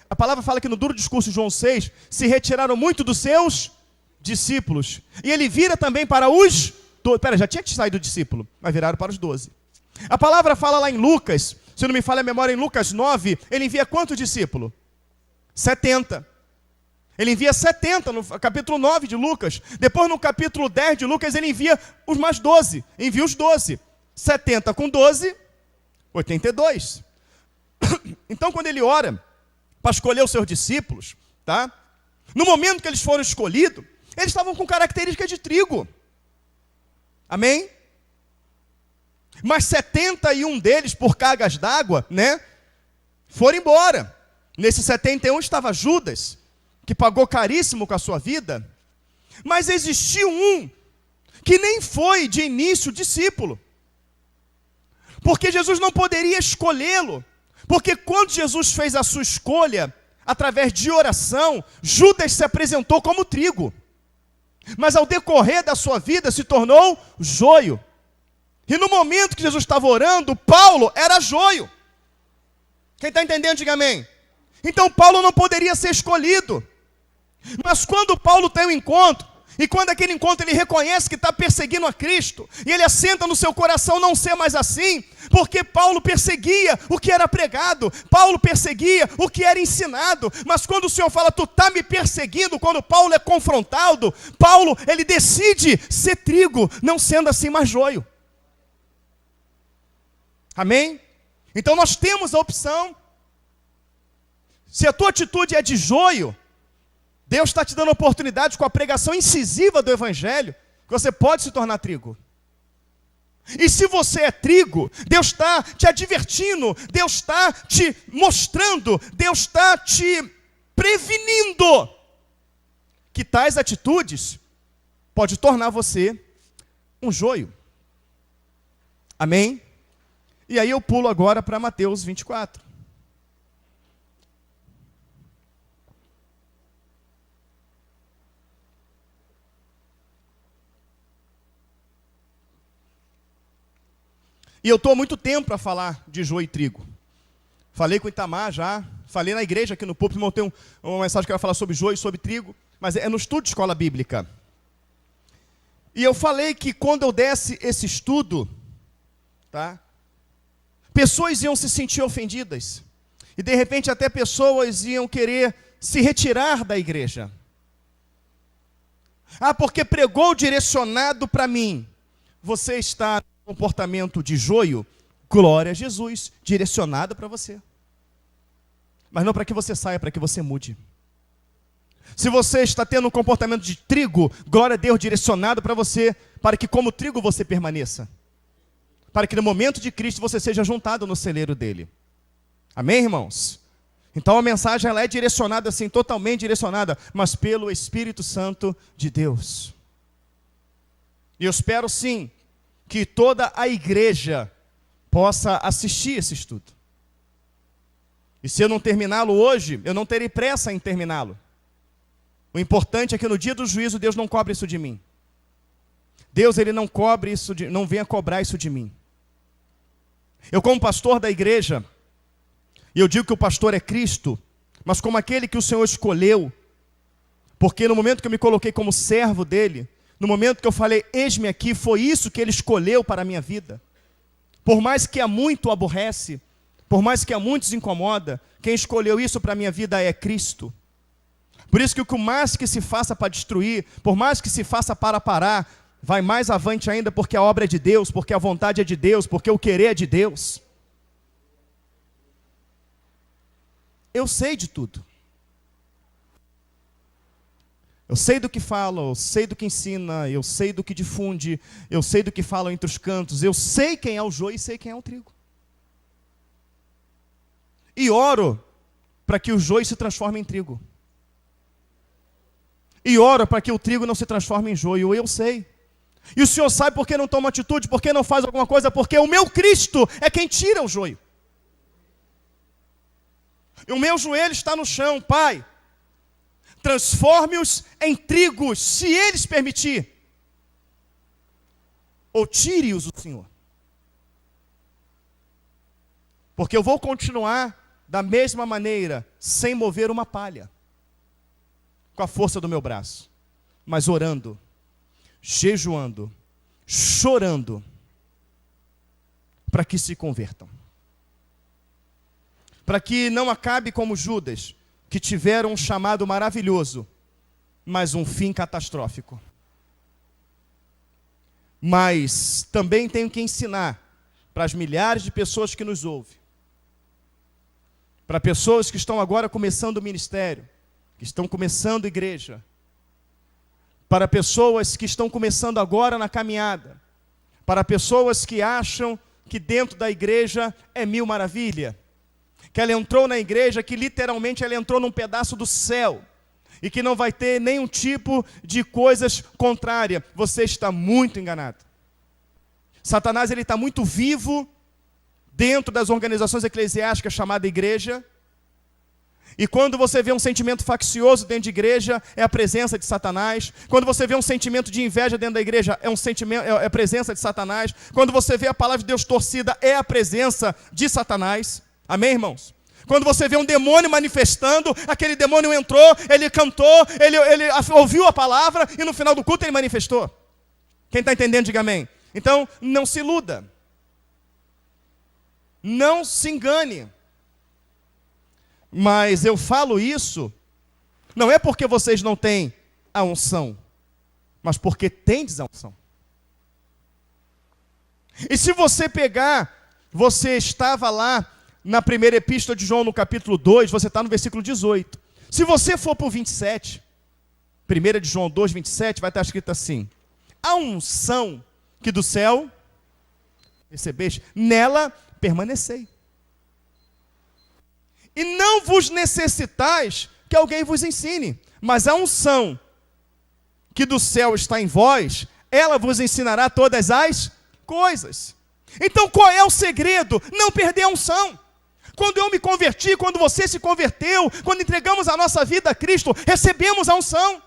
a palavra fala que no duro discurso de João 6, se retiraram muito dos seus discípulos. E ele vira também para os 12. Já tinha saído do discípulo, mas viraram para os 12. A palavra fala lá em Lucas, se não me falha a memória, em Lucas 9, ele envia quantos discípulos? 70. Ele envia 70 no capítulo 9 de Lucas. Depois no capítulo 10 de Lucas ele envia os mais 12. Envia os 12. 70 com 12, 82. Então, quando ele ora para escolher os seus discípulos, tá? No momento que eles foram escolhidos, eles estavam com características de trigo. Amém? Mas 71 deles, por cargas d'água, né, foram embora. Nesse 71 estava Judas, que pagou caríssimo com a sua vida. Mas existiu um que nem foi de início discípulo. Porque Jesus não poderia escolhê-lo. Porque quando Jesus fez a sua escolha, através de oração, Judas se apresentou como trigo. Mas ao decorrer da sua vida se tornou joio. E no momento que Jesus estava orando, Paulo era joio. Quem está entendendo, diga amém. Então Paulo não poderia ser escolhido. Mas quando Paulo tem um encontro, e quando aquele encontro ele reconhece que está perseguindo a Cristo, e ele assenta no seu coração não ser mais assim, porque Paulo perseguia o que era pregado, Paulo perseguia o que era ensinado, mas quando o Senhor fala, tu está me perseguindo, quando Paulo é confrontado, Paulo ele decide ser trigo, não sendo assim mais joio. Amém? Então nós temos a opção. Se a tua atitude é de joio, Deus está te dando oportunidade com a pregação incisiva do Evangelho, que você pode se tornar trigo. E se você é trigo, Deus está te advertindo, Deus está te mostrando, Deus está te prevenindo que tais atitudes pode tornar você um joio. Amém? E aí eu pulo agora para Mateus 24. E eu estou há muito tempo para falar de joio e trigo. Falei com o Itamar já, falei na igreja aqui no púlpito, montei uma mensagem que vai falar sobre joio e sobre trigo, mas é no estudo de escola bíblica. E eu falei que quando eu desse esse estudo, tá, pessoas iam se sentir ofendidas. E de repente até pessoas iam querer se retirar da igreja. Ah, porque pregou direcionado para mim. Você está no comportamento de joio? Glória a Jesus, direcionado para você. Mas não para que você saia, para que você mude. Se você está tendo um comportamento de trigo, glória a Deus, direcionado para você, para que como trigo você permaneça. Para que no momento de Cristo você seja juntado no celeiro dele. Amém, irmãos? Então a mensagem ela é direcionada assim, totalmente direcionada, mas pelo Espírito Santo de Deus. E eu espero sim, que toda a igreja possa assistir esse estudo. E se eu não terminá-lo hoje, eu não terei pressa em terminá-lo. O importante é que no dia do juízo, Deus não cobre isso de mim. Deus, ele não cobre isso, não venha cobrar isso de mim. Eu como pastor da igreja, e eu digo que o pastor é Cristo, mas como aquele que o Senhor escolheu, porque no momento que eu me coloquei como servo dele, no momento que eu falei, eis-me aqui, foi isso que ele escolheu para a minha vida. Por mais que a muito aborrece, por mais que a muitos incomoda, quem escolheu isso para a minha vida é Cristo. Por isso que o mais que se faça para destruir, por mais que se faça para parar, vai mais avante ainda, porque a obra é de Deus, porque a vontade é de Deus, porque o querer é de Deus. Eu sei de tudo. Eu sei do que fala, eu sei do que ensina, eu sei do que difunde, eu sei do que fala entre os cantos, eu sei quem é o joio e sei quem é o trigo. E oro para que o joio se transforme em trigo. E oro para que o trigo não se transforme em joio, eu sei. E o Senhor sabe por que não toma atitude, por que não faz alguma coisa, porque o meu Cristo é quem tira o joio. E o meu joelho está no chão, Pai, transforme-os em trigos, se eles permitir. Ou tire-os o Senhor. Porque eu vou continuar da mesma maneira, sem mover uma palha. Com a força do meu braço. Mas orando, jejuando, chorando, para que se convertam. Para que não acabe como Judas, que tiveram um chamado maravilhoso, mas um fim catastrófico. Mas também tenho que ensinar para as milhares de pessoas que nos ouvem, para pessoas que estão agora começando o ministério, que estão começando a igreja, para pessoas que estão começando agora na caminhada, para pessoas que acham que dentro da igreja é mil maravilha, que ela entrou na igreja, que literalmente ela entrou num pedaço do céu, e que não vai ter nenhum tipo de coisas contrárias. Você está muito enganado. Satanás ele está muito vivo dentro das organizações eclesiásticas chamada igreja, e quando você vê um sentimento faccioso dentro de igreja, é a presença de Satanás. Quando você vê um sentimento de inveja dentro da igreja, é a presença de Satanás. Quando você vê a palavra de Deus torcida, é a presença de Satanás. Amém, irmãos? Quando você vê um demônio manifestando, aquele demônio entrou, ele cantou, ele ouviu a palavra e no final do culto ele manifestou. Quem está entendendo, diga amém. Então, não se iluda. Não se engane. Mas eu falo isso, não é porque vocês não têm a unção, mas porque tendes a unção. E se você pegar, você estava lá na primeira epístola de João, no capítulo 2, você está no versículo 18. Se você for para o 27, 1 de João 2, 27, vai estar escrito assim: a unção que do céu recebeste, nela permanecei. E não vos necessitais que alguém vos ensine, mas a unção que do céu está em vós, ela vos ensinará todas as coisas. Então qual é o segredo? Não perder a unção. Quando eu me converti, quando você se converteu, quando entregamos a nossa vida a Cristo, recebemos a unção.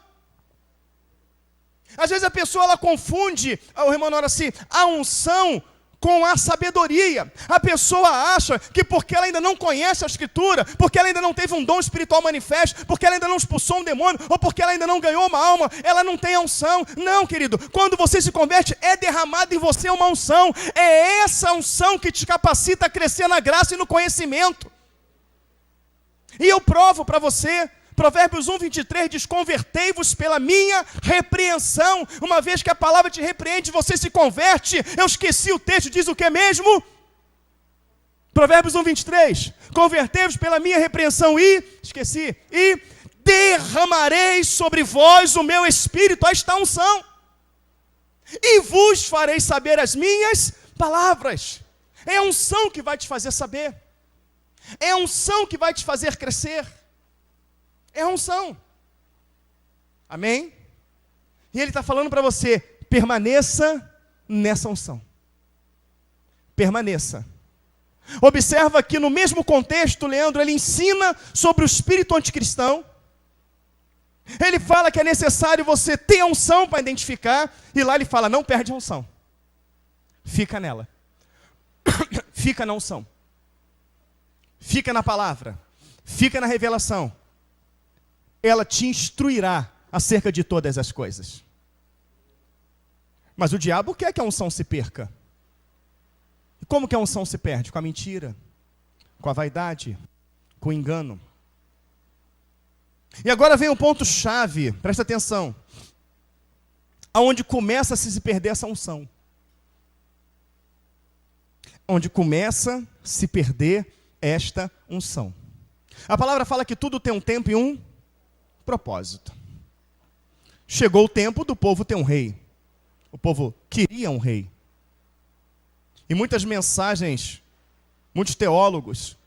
Às vezes a pessoa ela confunde, o irmão ora assim, a unção com a sabedoria. A pessoa acha que porque ela ainda não conhece a Escritura, porque ela ainda não teve um dom espiritual manifesto, porque ela ainda não expulsou um demônio, ou porque ela ainda não ganhou uma alma, ela não tem a unção. Não, querido, quando você se converte, é derramada em você uma unção. É essa unção que te capacita a crescer na graça e no conhecimento. E eu provo para você, Provérbios 1:23 diz, convertei-vos pela minha repreensão. Uma vez que a palavra te repreende, você se converte. Eu esqueci o texto, diz o que mesmo? Provérbios 1:23, convertei-vos pela minha repreensão esqueci, e derramarei sobre vós o meu espírito, a esta unção, e vos farei saber as minhas palavras. É a unção que vai te fazer saber. É a unção que vai te fazer crescer. É a unção. Amém? E ele está falando para você, permaneça nessa unção. Permaneça. Observa que no mesmo contexto, Leandro, ele ensina sobre o espírito anticristão. Ele fala que é necessário você ter a unção para identificar. E lá ele fala, não perde a unção. Fica nela. Fica na unção. Fica na palavra. Fica na revelação. Ela te instruirá acerca de todas as coisas. Mas o diabo quer que a unção se perca. E como que a unção se perde? Com a mentira, com a vaidade, com o engano. E agora vem um ponto-chave, presta atenção. Aonde começa a se perder essa unção. Onde começa a se perder esta unção. A palavra fala que tudo tem um tempo e um propósito. Chegou o tempo do povo ter um rei. O povo queria um rei. E muitas mensagens, muitos teólogos,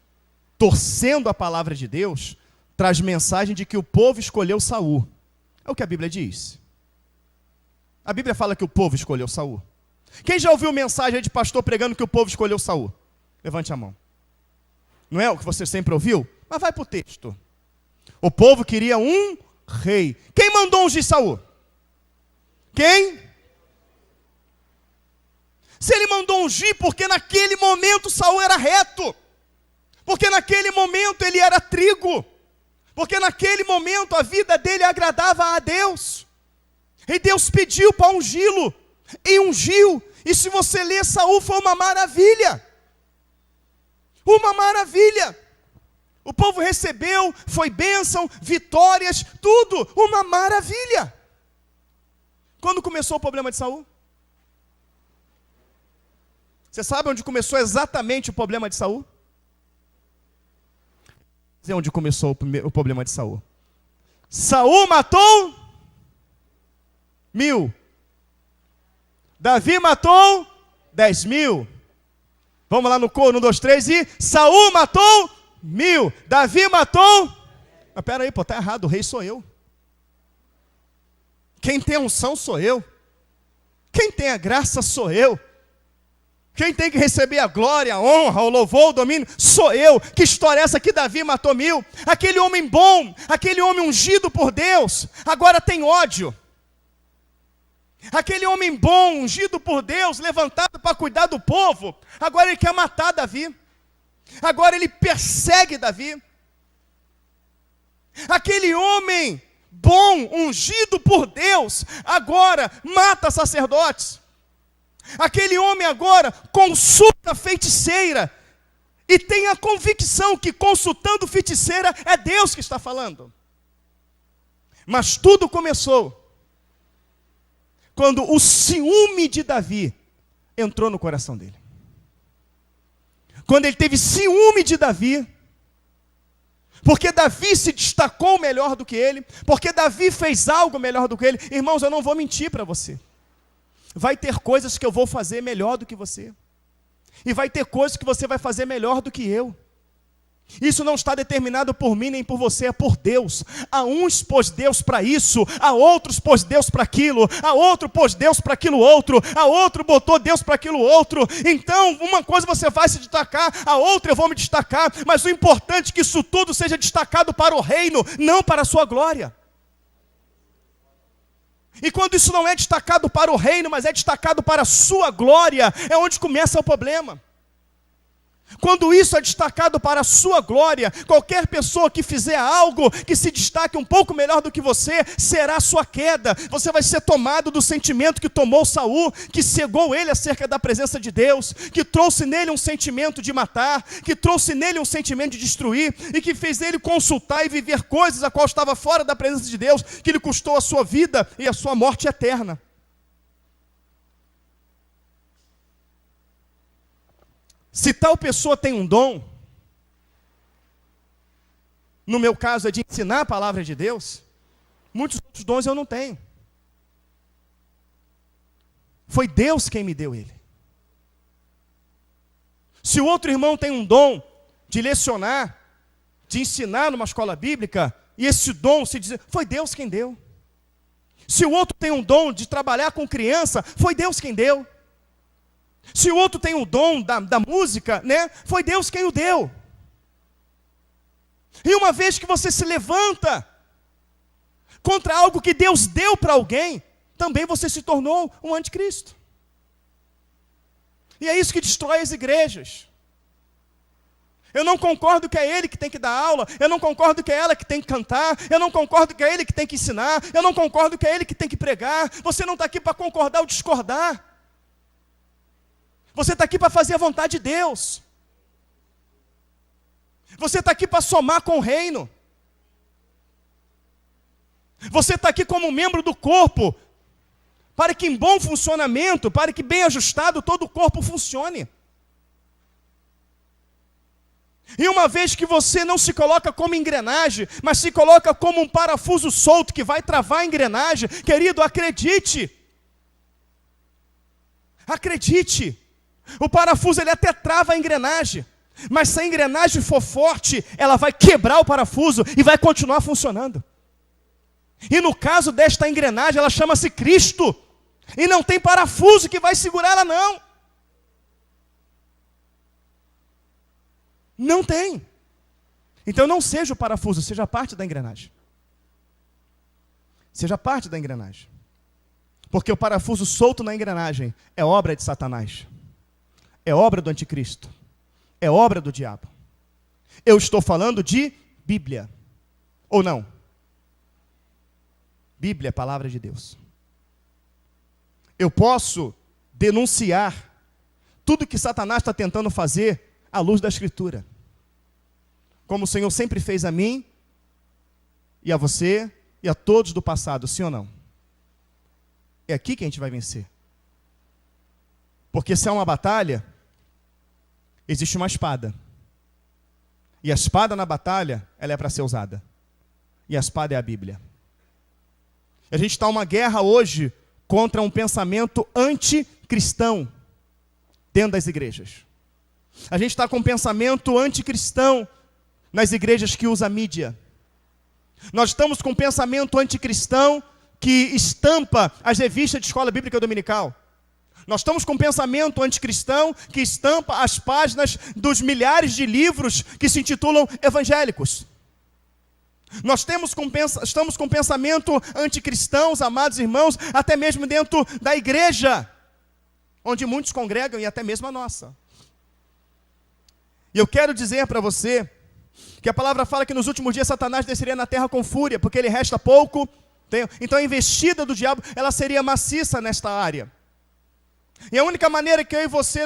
torcendo a palavra de Deus, traz mensagem de que o povo escolheu Saul. É o que a Bíblia diz. A Bíblia fala que o povo escolheu Saul. Quem já ouviu mensagem de pastor pregando que o povo escolheu Saul? Levante a mão. Não é o que você sempre ouviu? Mas vai para o texto. O povo queria um rei. Quem mandou ungir Saul? Quem? Se ele mandou ungir, porque naquele momento Saul era reto. Porque naquele momento ele era trigo. Porque naquele momento a vida dele agradava a Deus. E Deus pediu para ungí-lo. E ungiu. E se você ler, Saul foi uma maravilha. Uma maravilha. O povo recebeu, foi bênção, vitórias, tudo, uma maravilha. Quando começou o problema de Saul? Você sabe onde começou exatamente o problema de Saul? Onde começou o problema de Saul? Saul matou 1000. Davi matou 10.000. Vamos lá no coro, 1, 2, 3 e Saul matou 1000. Davi matou. Mas pera aí, está errado, o rei sou eu. Quem tem a unção sou eu. Quem tem a graça sou eu. Quem tem que receber a glória, a honra, o louvor, o domínio, sou eu. Que história é essa que Davi matou 1000? Aquele homem bom, aquele homem ungido por Deus, agora tem ódio. Aquele homem bom, ungido por Deus, levantado para cuidar do povo, agora ele quer matar Davi. Agora ele persegue Davi. Aquele homem bom, ungido por Deus, agora mata sacerdotes. Aquele homem agora consulta feiticeira e tem a convicção que consultando feiticeira é Deus que está falando. Mas tudo começou quando o ciúme de Davi entrou no coração dele. Quando ele teve ciúme de Davi, porque Davi se destacou melhor do que ele, porque Davi fez algo melhor do que ele. Irmãos, eu não vou mentir para você. Vai ter coisas que eu vou fazer melhor do que você. E vai ter coisas que você vai fazer melhor do que eu. Isso não está determinado por mim nem por você, é por Deus. A uns pôs Deus para isso, a outros pôs Deus para aquilo, a outro pôs Deus para aquilo outro, a outro botou Deus para aquilo outro. Então, uma coisa você vai se destacar, a outra eu vou me destacar, mas o importante é que isso tudo seja destacado para o reino, não para a sua glória. E quando isso não é destacado para o reino, mas é destacado para a sua glória, é onde começa o problema. Quando isso é destacado para a sua glória, qualquer pessoa que fizer algo que se destaque um pouco melhor do que você, será a sua queda. Você vai ser tomado do sentimento que tomou Saul, que cegou ele acerca da presença de Deus, que trouxe nele um sentimento de matar, que trouxe nele um sentimento de destruir, e que fez ele consultar e viver coisas a qual estava fora da presença de Deus, que lhe custou a sua vida e a sua morte eterna. Se tal pessoa tem um dom, no meu caso é de ensinar a palavra de Deus, muitos outros dons eu não tenho. Foi Deus quem me deu ele. Se o outro irmão tem um dom de lecionar, de ensinar numa escola bíblica, e esse dom se diz, foi Deus quem deu. Se o outro tem um dom de trabalhar com criança, foi Deus quem deu. Se o outro tem o dom da música, né, foi Deus quem o deu. E uma vez que você se levanta contra algo que Deus deu para alguém, também você se tornou um anticristo. E é isso que destrói as igrejas. Eu não concordo que é ele que tem que dar aula, eu não concordo que é ela que tem que cantar, eu não concordo que é ele que tem que ensinar, eu não concordo que é ele que tem que pregar. Você não está aqui para concordar ou discordar. Você está aqui para fazer a vontade de Deus. Você está aqui para somar com o reino. Você está aqui como membro do corpo, para que em bom funcionamento, para que bem ajustado todo o corpo funcione. E uma vez que você não se coloca como engrenagem, mas se coloca como um parafuso solto que vai travar a engrenagem, querido, acredite. Acredite. O parafuso ele até trava a engrenagem, mas se a engrenagem for forte, ela vai quebrar o parafuso e vai continuar funcionando. E no caso desta engrenagem, ela chama-se Cristo, e não tem parafuso que vai segurar ela não. Não tem. Então não seja o parafuso, seja parte da engrenagem. Seja parte da engrenagem. Porque o parafuso solto na engrenagem é obra de Satanás. É obra do anticristo. É obra do diabo. Eu estou falando de Bíblia. Ou não? Bíblia é a palavra de Deus. Eu posso denunciar tudo que Satanás está tentando fazer à luz da Escritura. Como o Senhor sempre fez a mim, e a você, e a todos do passado, sim ou não? É aqui que a gente vai vencer. Porque se há uma batalha, existe uma espada. E a espada na batalha, ela é para ser usada. E a espada é a Bíblia. A gente está numa guerra hoje contra um pensamento anticristão dentro das igrejas. A gente está com um pensamento anticristão nas igrejas que usam a mídia. Nós estamos com um pensamento anticristão que estampa as revistas de escola bíblica dominical. Nós estamos com um pensamento anticristão que estampa as páginas dos milhares de livros que se intitulam evangélicos. Nós estamos com pensamento anticristãos, amados irmãos, até mesmo dentro da igreja, onde muitos congregam e até mesmo a nossa. E eu quero dizer para você que a palavra fala que nos últimos dias Satanás desceria na terra com fúria, porque ele resta pouco. Então a investida do diabo, ela seria maciça nesta área. E a única maneira que eu e você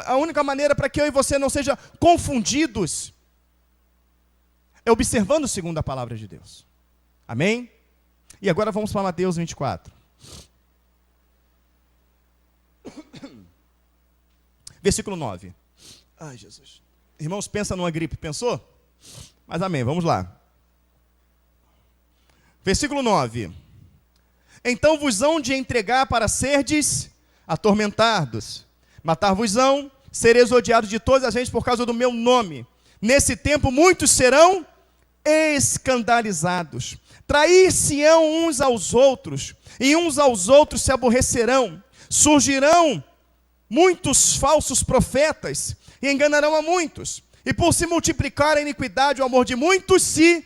a única maneira para que eu e você não seja confundidos é observando segundo a palavra de Deus. Amém? E agora vamos para Mateus 24. Versículo 9. Ai, Jesus. Irmãos, pensa numa gripe, pensou? Mas amém, vamos lá. Versículo 9. Então vos hão de entregar para serdes atormentados, matar-vos-ão, sereis odiados de toda a gente por causa do meu nome. Nesse tempo muitos serão escandalizados. Trair-se-ão uns aos outros, e uns aos outros se aborrecerão. Surgirão muitos falsos profetas, e enganarão a muitos. E por se multiplicar a iniquidade, o amor de muitos se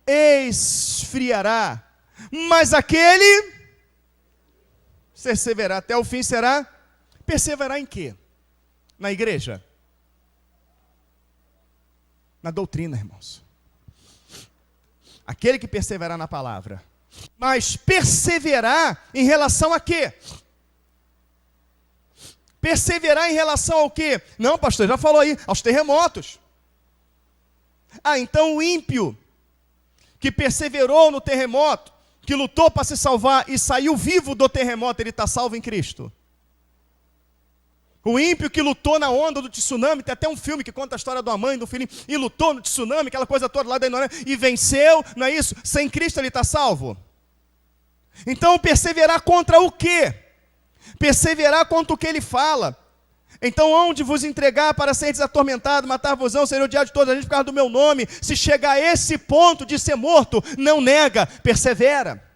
esfriará. Mas aquele perseverar até o fim será. Perseverar em quê? Na igreja? Na doutrina, irmãos. Aquele que perseverar na palavra. Mas perseverar em relação a quê? Perseverar em relação ao quê? Não, pastor, já falou aí, aos terremotos. Então o ímpio que perseverou no terremoto, que lutou para se salvar e saiu vivo do terremoto, ele está salvo em Cristo. O ímpio que lutou na onda do tsunami, tem até um filme que conta a história de uma mãe, do filhinho, e lutou no tsunami, aquela coisa toda lá da ignorância, e venceu, não é isso? Sem Cristo ele está salvo. Então perseverar contra o quê? Perseverar contra o que ele fala. Então onde vos entregar para seres atormentado, matar-vos-ão, ser odiado de toda a gente por causa do meu nome. Se chegar a esse ponto de ser morto, não nega, persevera.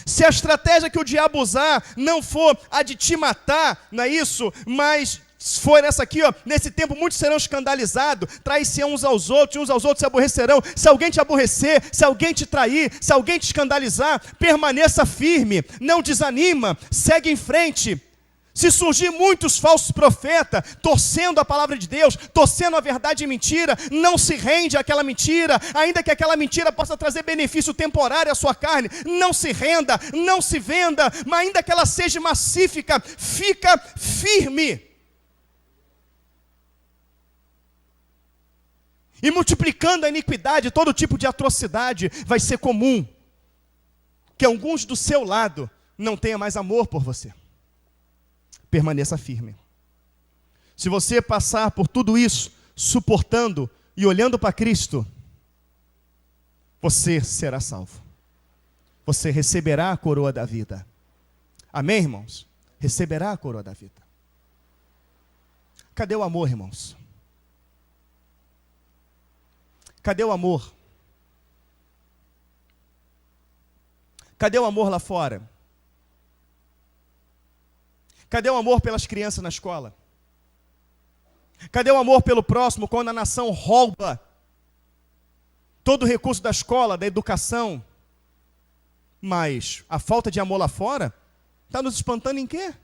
Se a estratégia que o diabo usar não for a de te matar, não é isso? Mas for essa aqui, ó, nesse tempo muitos serão escandalizados, trair-se-ão uns aos outros se aborrecerão. Se alguém te aborrecer, se alguém te trair, se alguém te escandalizar, permaneça firme, não desanima, segue em frente. Se surgir muitos falsos profetas, torcendo a palavra de Deus, torcendo a verdade em mentira, não se rende àquela mentira, ainda que aquela mentira possa trazer benefício temporário à sua carne, não se renda, não se venda, mas ainda que ela seja massífica, fica firme. E multiplicando a iniquidade, todo tipo de atrocidade, vai ser comum que alguns do seu lado não tenham mais amor por você. Permaneça firme. Se você passar por tudo isso, suportando e olhando para Cristo, você será salvo. Você receberá a coroa da vida. Amém, irmãos? Receberá a coroa da vida. Cadê o amor, irmãos? Cadê o amor? Cadê o amor lá fora? Cadê o amor pelas crianças na escola? Cadê o amor pelo próximo quando a nação rouba todo o recurso da escola, da educação? Mas a falta de amor lá fora está nos espantando em quê?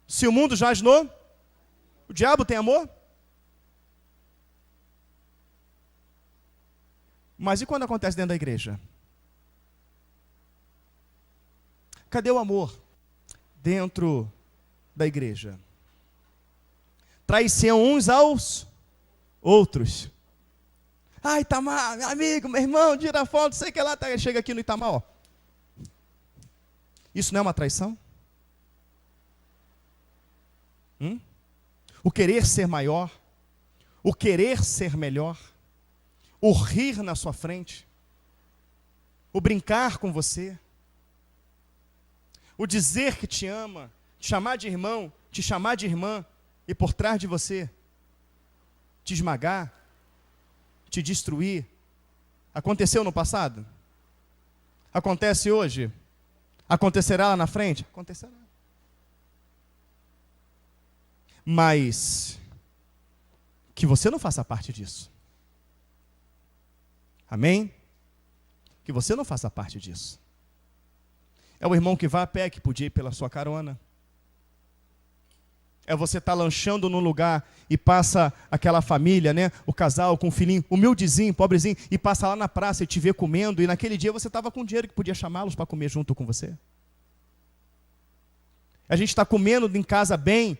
Se o mundo jaz no... O diabo tem amor? Mas e quando acontece dentro da igreja? Cadê o amor dentro da igreja? Trair-se-ão uns aos outros. Ah, Itamar, meu amigo, meu irmão, tira foto, sei que lá, chega aqui no Itamar, ó. Isso não é uma traição? O querer ser maior, o querer ser melhor, o rir na sua frente, o brincar com você, o dizer que te ama, te chamar de irmão, te chamar de irmã, e por trás de você, te esmagar, te destruir. Aconteceu no passado? Acontece hoje? Acontecerá lá na frente? Acontecerá. Mas que você não faça parte disso. Amém? Que você não faça parte disso. É o irmão que vai a pé, que podia ir pela sua carona. É você estar lanchando num lugar e passa aquela família, né? O casal com o filhinho, humildezinho, pobrezinho, e passa lá na praça e te vê comendo, e naquele dia você estava com dinheiro que podia chamá-los para comer junto com você. A gente está comendo em casa bem,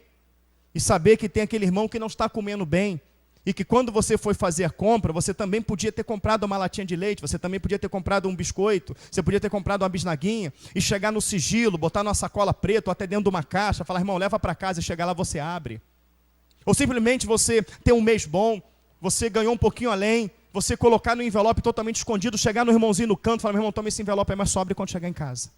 e saber que tem aquele irmão que não está comendo bem, e que quando você foi fazer a compra, você também podia ter comprado uma latinha de leite, você também podia ter comprado um biscoito, você podia ter comprado uma bisnaguinha, e chegar no sigilo, botar numa sacola preta, ou até dentro de uma caixa, falar, irmão, leva para casa, e chegar lá você abre. Ou simplesmente você ter um mês bom, você ganhou um pouquinho além, você colocar no envelope totalmente escondido, chegar no irmãozinho no canto, falar, meu irmão, toma esse envelope aí, mas só abre quando chegar em casa.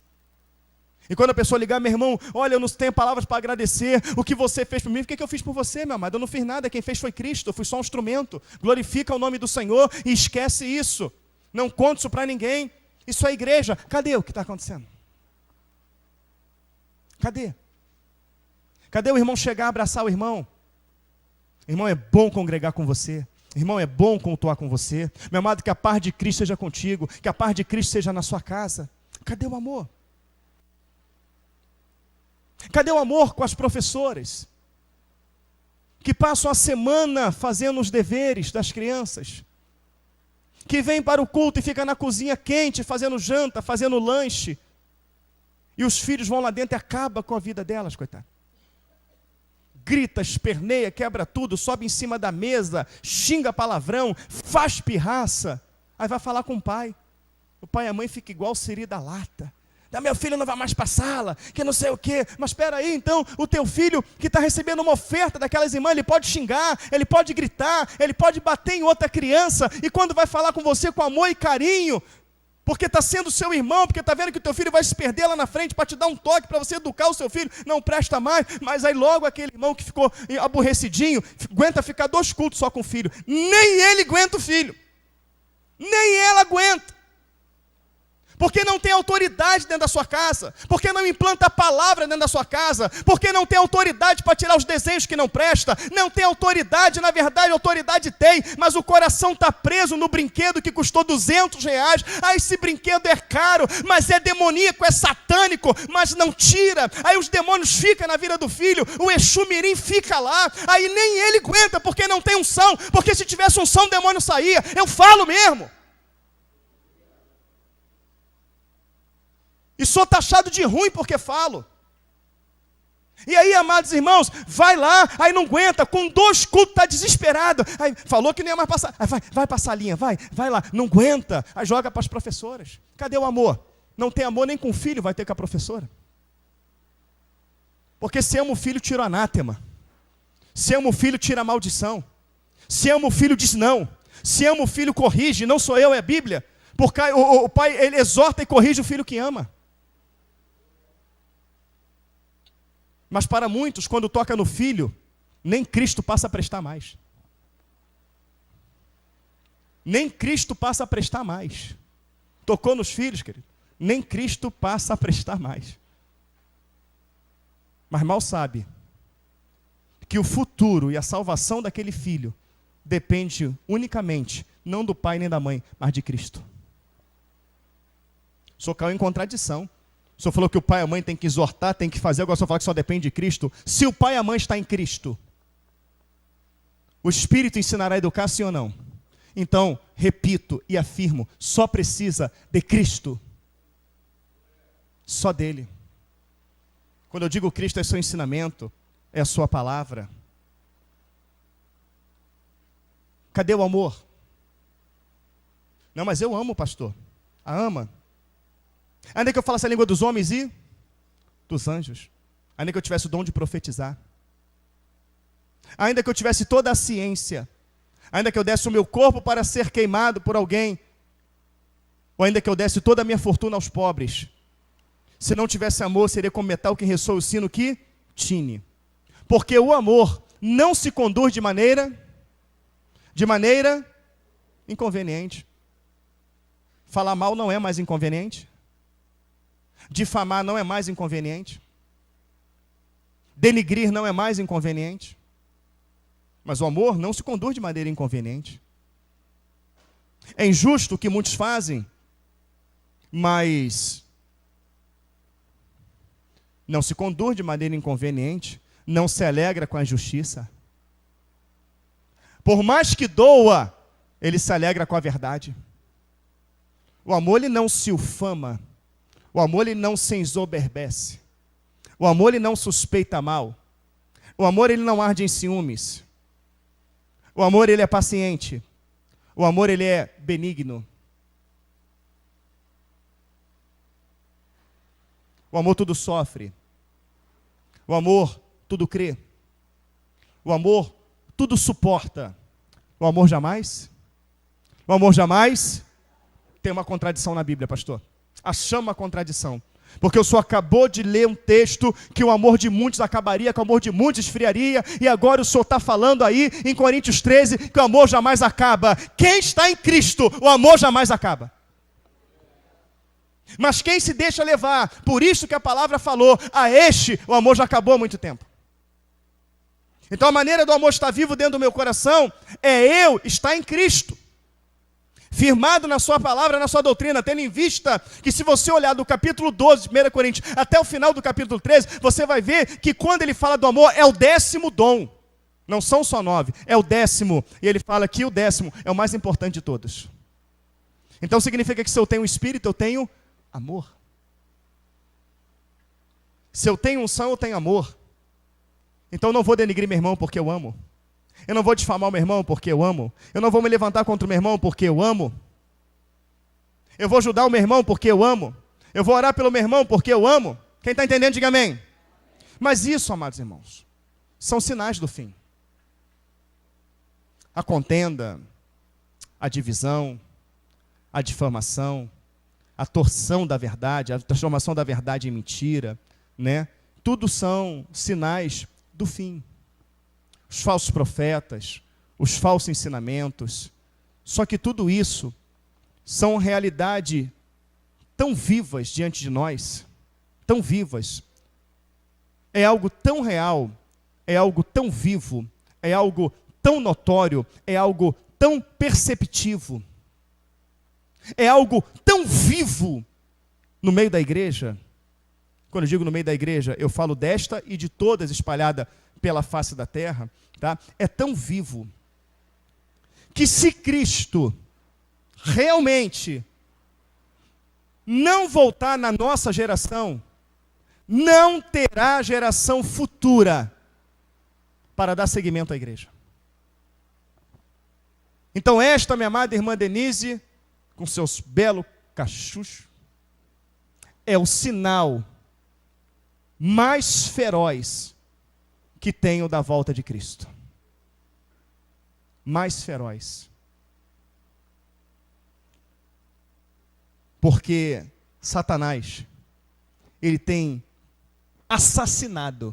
E quando a pessoa ligar, meu irmão, olha, eu não tenho palavras para agradecer o que você fez por mim. O que eu fiz por você, meu amado? Eu não fiz nada, quem fez foi Cristo, eu fui só um instrumento. Glorifica o nome do Senhor e esquece isso. Não conte isso para ninguém. Isso é igreja. Cadê o que está acontecendo? Cadê? Cadê o irmão chegar, abraçar o irmão? Irmão, é bom congregar com você. Irmão, é bom cultuar com você. Meu amado, que a paz de Cristo seja contigo, que a paz de Cristo seja na sua casa. Cadê o amor? Cadê o amor com as professoras que passam a semana fazendo os deveres das crianças? Que vêm para o culto e ficam na cozinha quente, fazendo janta, fazendo lanche. E os filhos vão lá dentro e acabam com a vida delas, coitado. Grita, esperneia, quebra tudo, sobe em cima da mesa, xinga palavrão, faz pirraça. Aí vai falar com o pai. O pai e a mãe ficam igual o siri da lata. Meu filho não vai mais para a sala, que não sei o quê. Mas espera aí, então, o teu filho que está recebendo uma oferta daquelas irmãs, ele pode xingar, ele pode gritar, ele pode bater em outra criança, e quando vai falar com você com amor e carinho, porque está sendo seu irmão, porque está vendo que o teu filho vai se perder lá na frente para te dar um toque, para você educar o seu filho, não presta mais, mas aí logo aquele irmão que ficou aborrecidinho, aguenta ficar 2 cultos só com o filho, nem ele aguenta o filho, nem ela aguenta. Porque não tem autoridade dentro da sua casa, porque não implanta a palavra dentro da sua casa, porque não tem autoridade para tirar os desenhos que não presta, não tem autoridade, na verdade autoridade tem, mas o coração está preso no brinquedo que custou R$200, esse brinquedo é caro, mas é demoníaco, é satânico, mas não tira, aí os demônios ficam na vida do filho, o Exu Mirim fica lá, aí nem ele aguenta, porque não tem unção, porque se tivesse unção o demônio saía, eu falo mesmo. E sou taxado de ruim porque falo. E aí, amados irmãos, vai lá, aí não aguenta, com 2 cultos está desesperado. Aí falou que não ia mais passar. Aí vai para a salinha, vai lá, não aguenta. Aí joga para as professoras. Cadê o amor? Não tem amor nem com o filho, vai ter com a professora. Porque se ama o filho, tira o anátema. Se ama o filho, tira a maldição. Se ama o filho, diz não. Se ama o filho, corrige. Não sou eu, é a Bíblia. Porque o pai, ele exorta e corrige o filho que ama. Mas para muitos, quando toca no filho, nem Cristo passa a prestar mais. Nem Cristo passa a prestar mais. Tocou nos filhos, querido? Nem Cristo passa a prestar mais. Mas mal sabe que o futuro e a salvação daquele filho depende unicamente, não do pai nem da mãe, mas de Cristo. O senhor caiu em contradição. O senhor falou que o pai e a mãe tem que exortar, tem que fazer, agora o senhor fala que só depende de Cristo. Se o pai e a mãe estão em Cristo, o Espírito ensinará a educar, sim ou não? Então, repito e afirmo, só precisa de Cristo. Só dele. Quando eu digo Cristo é seu ensinamento, é a sua palavra. Cadê o amor? Não, mas eu amo, pastor. A ama. Ainda que eu falasse a língua dos homens e dos anjos. Ainda que eu tivesse o dom de profetizar. Ainda que eu tivesse toda a ciência. Ainda que eu desse o meu corpo para ser queimado por alguém. Ou ainda que eu desse toda a minha fortuna aos pobres. Se não tivesse amor, seria como metal que ressoa o sino que tine. Porque o amor não se conduz de maneira inconveniente. Falar mal não é mais inconveniente. Difamar não é mais inconveniente. Denigrir não é mais inconveniente. Mas o amor não se conduz de maneira inconveniente. É injusto o que muitos fazem, mas não se conduz de maneira inconveniente, não se alegra com a injustiça. Por mais que doa, ele se alegra com a verdade. O amor ele não se ufama. O amor ele não se ensoberbece. O amor ele não suspeita mal. O amor ele não arde em ciúmes. O amor ele é paciente. O amor ele é benigno. O amor tudo sofre. O amor tudo crê. O amor tudo suporta. O amor jamais? O amor jamais? Tem uma contradição na Bíblia, pastor. Achamos uma contradição. Porque o senhor acabou de ler um texto que o amor de muitos acabaria, que o amor de muitos esfriaria, e agora o senhor está falando aí em Coríntios 13 que o amor jamais acaba. Quem está em Cristo, o amor jamais acaba. Mas quem se deixa levar, por isso que a palavra falou, a este o amor já acabou há muito tempo. Então a maneira do amor estar vivo dentro do meu coração é eu estar em Cristo. Firmado na sua palavra, na sua doutrina, tendo em vista que se você olhar do capítulo 12 de 1 Coríntios até o final do capítulo 13, você vai ver que quando ele fala do amor, é o 10º dom. Não são só 9, é o 10º. E ele fala que o 10º é o mais importante de todos. Então significa que se eu tenho espírito, eu tenho amor. Se eu tenho unção, eu tenho amor. Então eu não vou denigrir meu irmão porque eu amo. Eu não vou difamar o meu irmão porque eu amo. Eu não vou me levantar contra o meu irmão porque eu amo. Eu vou ajudar o meu irmão porque eu amo. Eu vou orar pelo meu irmão porque eu amo. Quem está entendendo, diga amém. Mas isso, amados irmãos, são sinais do fim. A contenda, a divisão, a difamação, a torção da verdade, a transformação da verdade em mentira, né? Tudo são sinais do fim. Os falsos profetas, os falsos ensinamentos. Só que tudo isso são realidade tão vivas diante de nós, tão vivas. É algo tão real, é algo tão vivo, é algo tão notório, é algo tão perceptivo. É algo tão vivo no meio da igreja. Quando eu digo no meio da igreja, eu falo desta e de todas espalhadas pela face da terra, tá? É tão vivo que se Cristo realmente não voltar na nossa geração, não terá geração futura para dar seguimento à igreja. Então esta, minha amada irmã Denise, com seus belos cachuchos, é o sinal mais feroz que tenho da volta de Cristo. Mais feroz. Porque Satanás, ele tem assassinado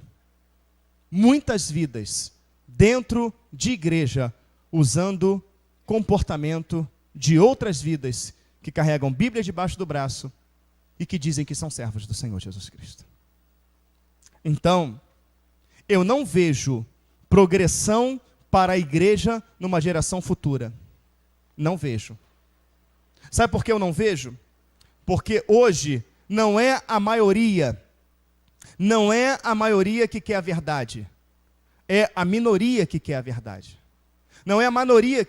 muitas vidas dentro de igreja, usando comportamento de outras vidas que carregam Bíblia debaixo do braço e que dizem que são servos do Senhor Jesus Cristo. Então, eu não vejo progressão para a igreja numa geração futura. Não vejo. Sabe por que eu não vejo? Porque hoje não é a maioria que quer a verdade. É a minoria que quer a verdade. Não é a maioria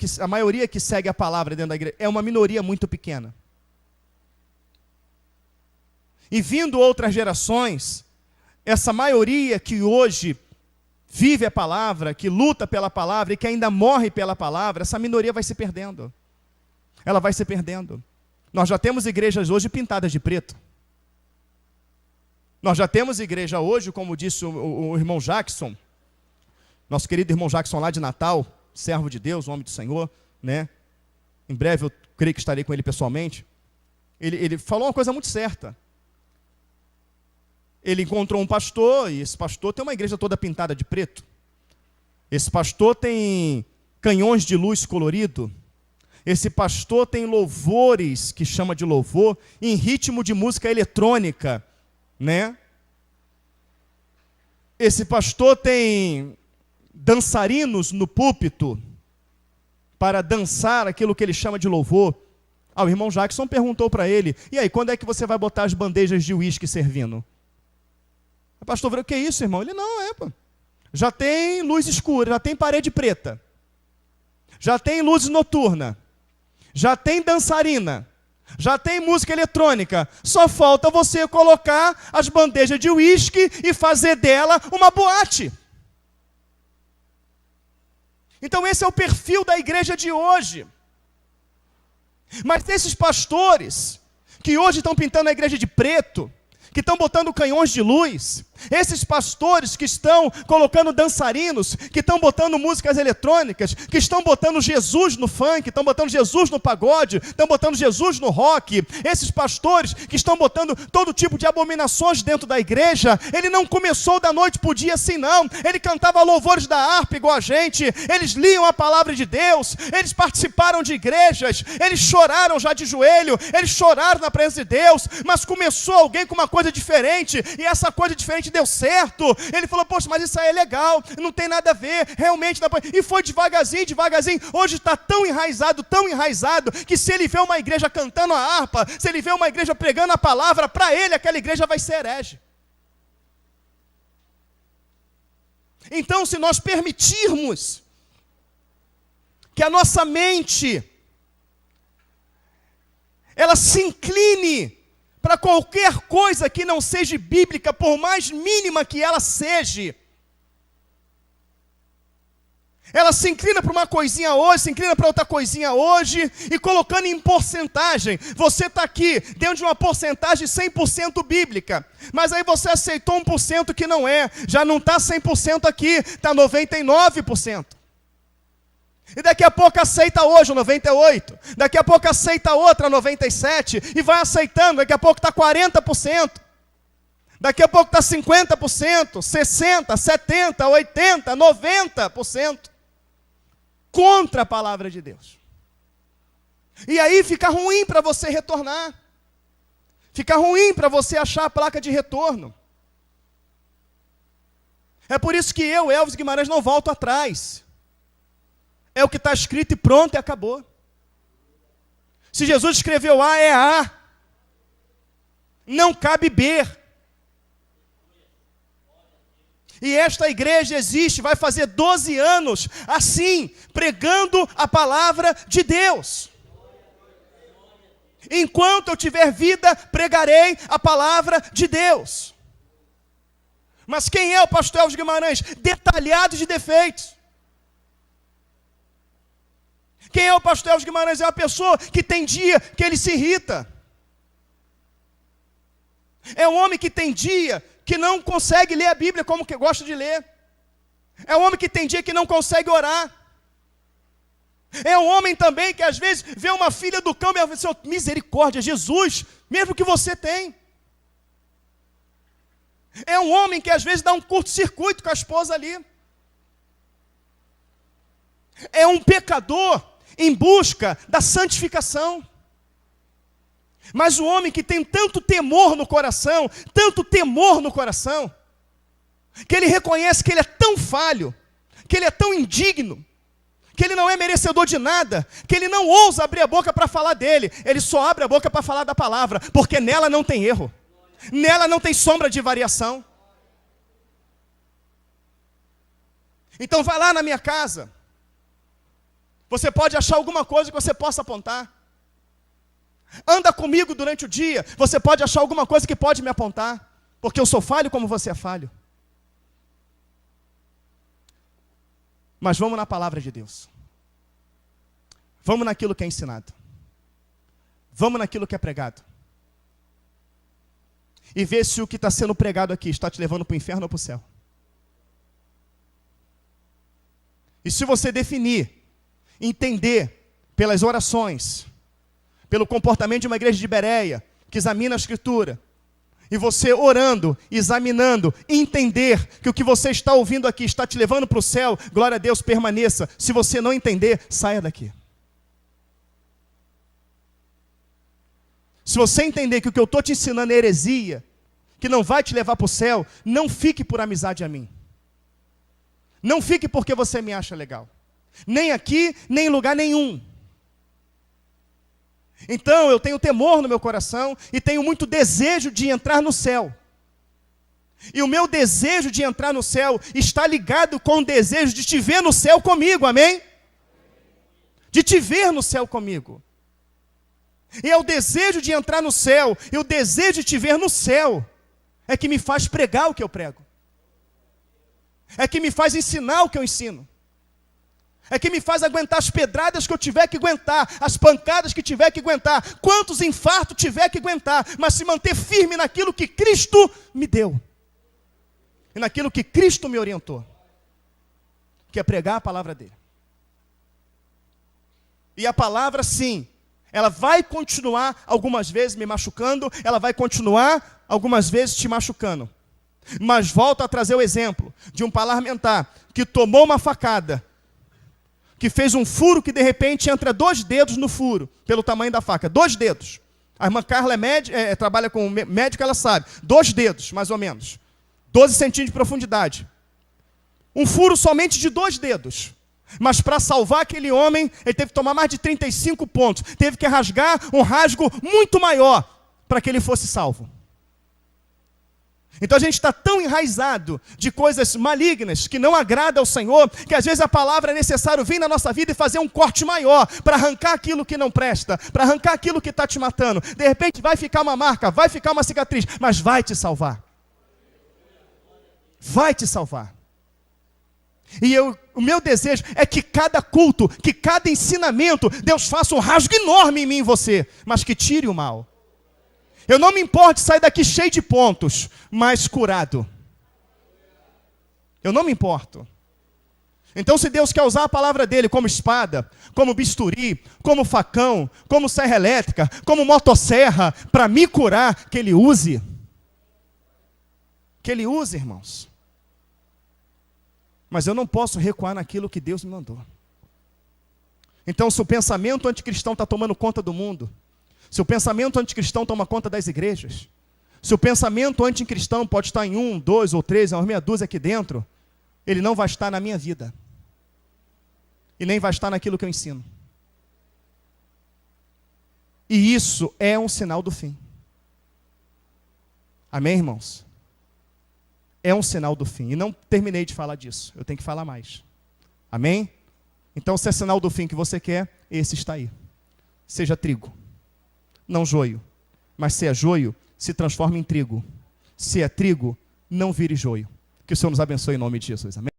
que segue a palavra dentro da igreja. É uma minoria muito pequena. E vindo outras gerações, essa maioria que hoje vive a palavra, que luta pela palavra e que ainda morre pela palavra, essa minoria vai se perdendo. Ela vai se perdendo. Nós já temos igrejas hoje pintadas de preto. Nós já temos igreja hoje, como disse o irmão Jackson, nosso querido irmão Jackson lá de Natal, servo de Deus, homem do Senhor, né? Em breve eu creio que estarei com ele pessoalmente. Ele falou uma coisa muito certa. Ele encontrou um pastor, e esse pastor tem uma igreja toda pintada de preto. Esse pastor tem canhões de luz colorido. Esse pastor tem louvores, que chama de louvor, em ritmo de música eletrônica, né? Esse pastor tem dançarinos no púlpito para dançar aquilo que ele chama de louvor. O irmão Jackson perguntou para ele, e aí, quando é que você vai botar as bandejas de uísque servindo? O pastor falou, o que é isso, irmão? Ele, não, pô. Já tem luz escura, já tem parede preta, já tem luz noturna, já tem dançarina, já tem música eletrônica. Só falta você colocar as bandejas de uísque e fazer dela uma boate. Então esse é o perfil da igreja de hoje. Mas esses pastores que hoje estão pintando a igreja de preto, que estão botando canhões de luz, esses pastores que estão colocando dançarinos, que estão botando músicas eletrônicas, que estão botando Jesus no funk, estão botando Jesus no pagode, estão botando Jesus no rock, esses pastores que estão botando todo tipo de abominações dentro da igreja, ele não começou da noite para o dia assim não, ele cantava louvores da harpa igual a gente, eles liam a palavra de Deus, eles participaram de igrejas, eles choraram já de joelho, eles choraram na presença de Deus, mas começou alguém com uma coisa diferente, e essa coisa diferente deu certo. Ele falou, poxa, mas isso aí é legal, não tem nada a ver, realmente, e foi devagarzinho, hoje está tão enraizado, que se ele vê uma igreja cantando a harpa, se ele vê uma igreja pregando a palavra, para ele aquela igreja vai ser herege. Então, se nós permitirmos que a nossa mente ela se incline para qualquer coisa que não seja bíblica, por mais mínima que ela seja, ela se inclina para uma coisinha hoje, se inclina para outra coisinha hoje, e colocando em porcentagem, você está aqui, dentro de uma porcentagem 100% bíblica, mas aí você aceitou 1% que não é, já não está 100% aqui, está 99%. E daqui a pouco aceita hoje 98%, daqui a pouco aceita outra 97%, e vai aceitando, daqui a pouco está 40%, daqui a pouco está 50%, 60%, 70%, 80%, 90%, contra a palavra de Deus. E aí fica ruim para você retornar, fica ruim para você achar a placa de retorno. É por isso que eu, Elvis Guimarães, não volto atrás. É o que está escrito e pronto, e acabou. Se Jesus escreveu A, é A. Não cabe B. E esta igreja existe, vai fazer 12 anos, assim, pregando a palavra de Deus. Enquanto eu tiver vida, pregarei a palavra de Deus. Mas quem é o pastor Elvis Guimarães? Detalhado de defeitos. Quem é o pastor Elvis Guimarães? É uma pessoa que tem dia que ele se irrita. É um homem que tem dia que não consegue ler a Bíblia como que gosta de ler. É um homem que tem dia que não consegue orar. É um homem também que às vezes vê uma filha do campo e fala assim, misericórdia, Jesus, mesmo que você tem. É um homem que às vezes dá um curto-circuito com a esposa ali. É um pecador em busca da santificação. Mas o homem que tem tanto temor no coração, que ele reconhece que ele é tão falho, que ele é tão indigno, que ele não é merecedor de nada, que ele não ousa abrir a boca para falar dele, ele só abre a boca para falar da palavra, porque nela não tem erro, nela não tem sombra de variação. Então vai lá na minha casa, você pode achar alguma coisa que você possa apontar. Anda comigo durante o dia, você pode achar alguma coisa que pode me apontar, porque eu sou falho como você é falho. Mas vamos na palavra de Deus. Vamos naquilo que é ensinado. Vamos naquilo que é pregado. E ver se o que está sendo pregado aqui está te levando para o inferno ou para o céu. E se você definir, entender pelas orações, pelo comportamento de uma igreja de Bereia, que examina a Escritura, e você orando, examinando, entender que o que você está ouvindo aqui está te levando para o céu, glória a Deus, permaneça. Se você não entender, saia daqui. Se você entender que o que eu estou te ensinando é heresia, que não vai te levar para o céu, não fique por amizade a mim. Não fique porque você me acha legal. Nem aqui, nem em lugar nenhum. Então eu tenho temor no meu coração e tenho muito desejo de entrar no céu. E o meu desejo de entrar no céu está ligado com o desejo de te ver no céu comigo, amém? De te ver no céu comigo. E é o desejo de entrar no céu, e o desejo de te ver no céu, é que me faz pregar o que eu prego. É que me faz ensinar o que eu ensino. É quem me faz aguentar as pedradas que eu tiver que aguentar, as pancadas que tiver que aguentar, quantos infartos tiver que aguentar, mas se manter firme naquilo que Cristo me deu. E naquilo que Cristo me orientou. Que é pregar a palavra dele. E a palavra, sim, ela vai continuar algumas vezes me machucando, ela vai continuar algumas vezes te machucando. Mas volto a trazer o exemplo de um parlamentar que tomou uma facada, que fez um furo que de repente entra 2 dedos no furo, pelo tamanho da faca, 2 dedos. A irmã Carla trabalha com médica, ela sabe, 2 dedos, mais ou menos. 12 centímetros de profundidade. Um furo somente de 2 dedos. Mas para salvar aquele homem, ele teve que tomar mais de 35 pontos. Teve que rasgar um rasgo muito maior para que ele fosse salvo. Então a gente está tão enraizado de coisas malignas que não agradam ao Senhor, que às vezes a palavra é necessário vir na nossa vida e fazer um corte maior para arrancar aquilo que não presta, para arrancar aquilo que está te matando. De repente vai ficar uma marca, vai ficar uma cicatriz, mas vai te salvar. Vai te salvar. E o meu desejo é que cada culto, que cada ensinamento, Deus faça um rasgo enorme em mim e em você, mas que tire o mal. Eu não me importo de sair daqui cheio de pontos, mas curado. Eu não me importo. Então, se Deus quer usar a palavra dele como espada, como bisturi, como facão, como serra elétrica, como motosserra, para me curar, que ele use. Que ele use, irmãos. Mas eu não posso recuar naquilo que Deus me mandou. Então, se o pensamento anticristão está tomando conta do mundo, se o pensamento anticristão toma conta das igrejas, se o pensamento anticristão pode estar em 1, 2 ou 3, uma meia dúzia aqui dentro, ele não vai estar na minha vida. E nem vai estar naquilo que eu ensino. E isso é um sinal do fim. Amém, irmãos? É um sinal do fim. E não terminei de falar disso. Eu tenho que falar mais. Amém? Então, se é sinal do fim que você quer, esse está aí. Seja trigo. Não joio. Mas se é joio, se transforma em trigo. Se é trigo, não vire joio. Que o Senhor nos abençoe em nome de Jesus. Amém?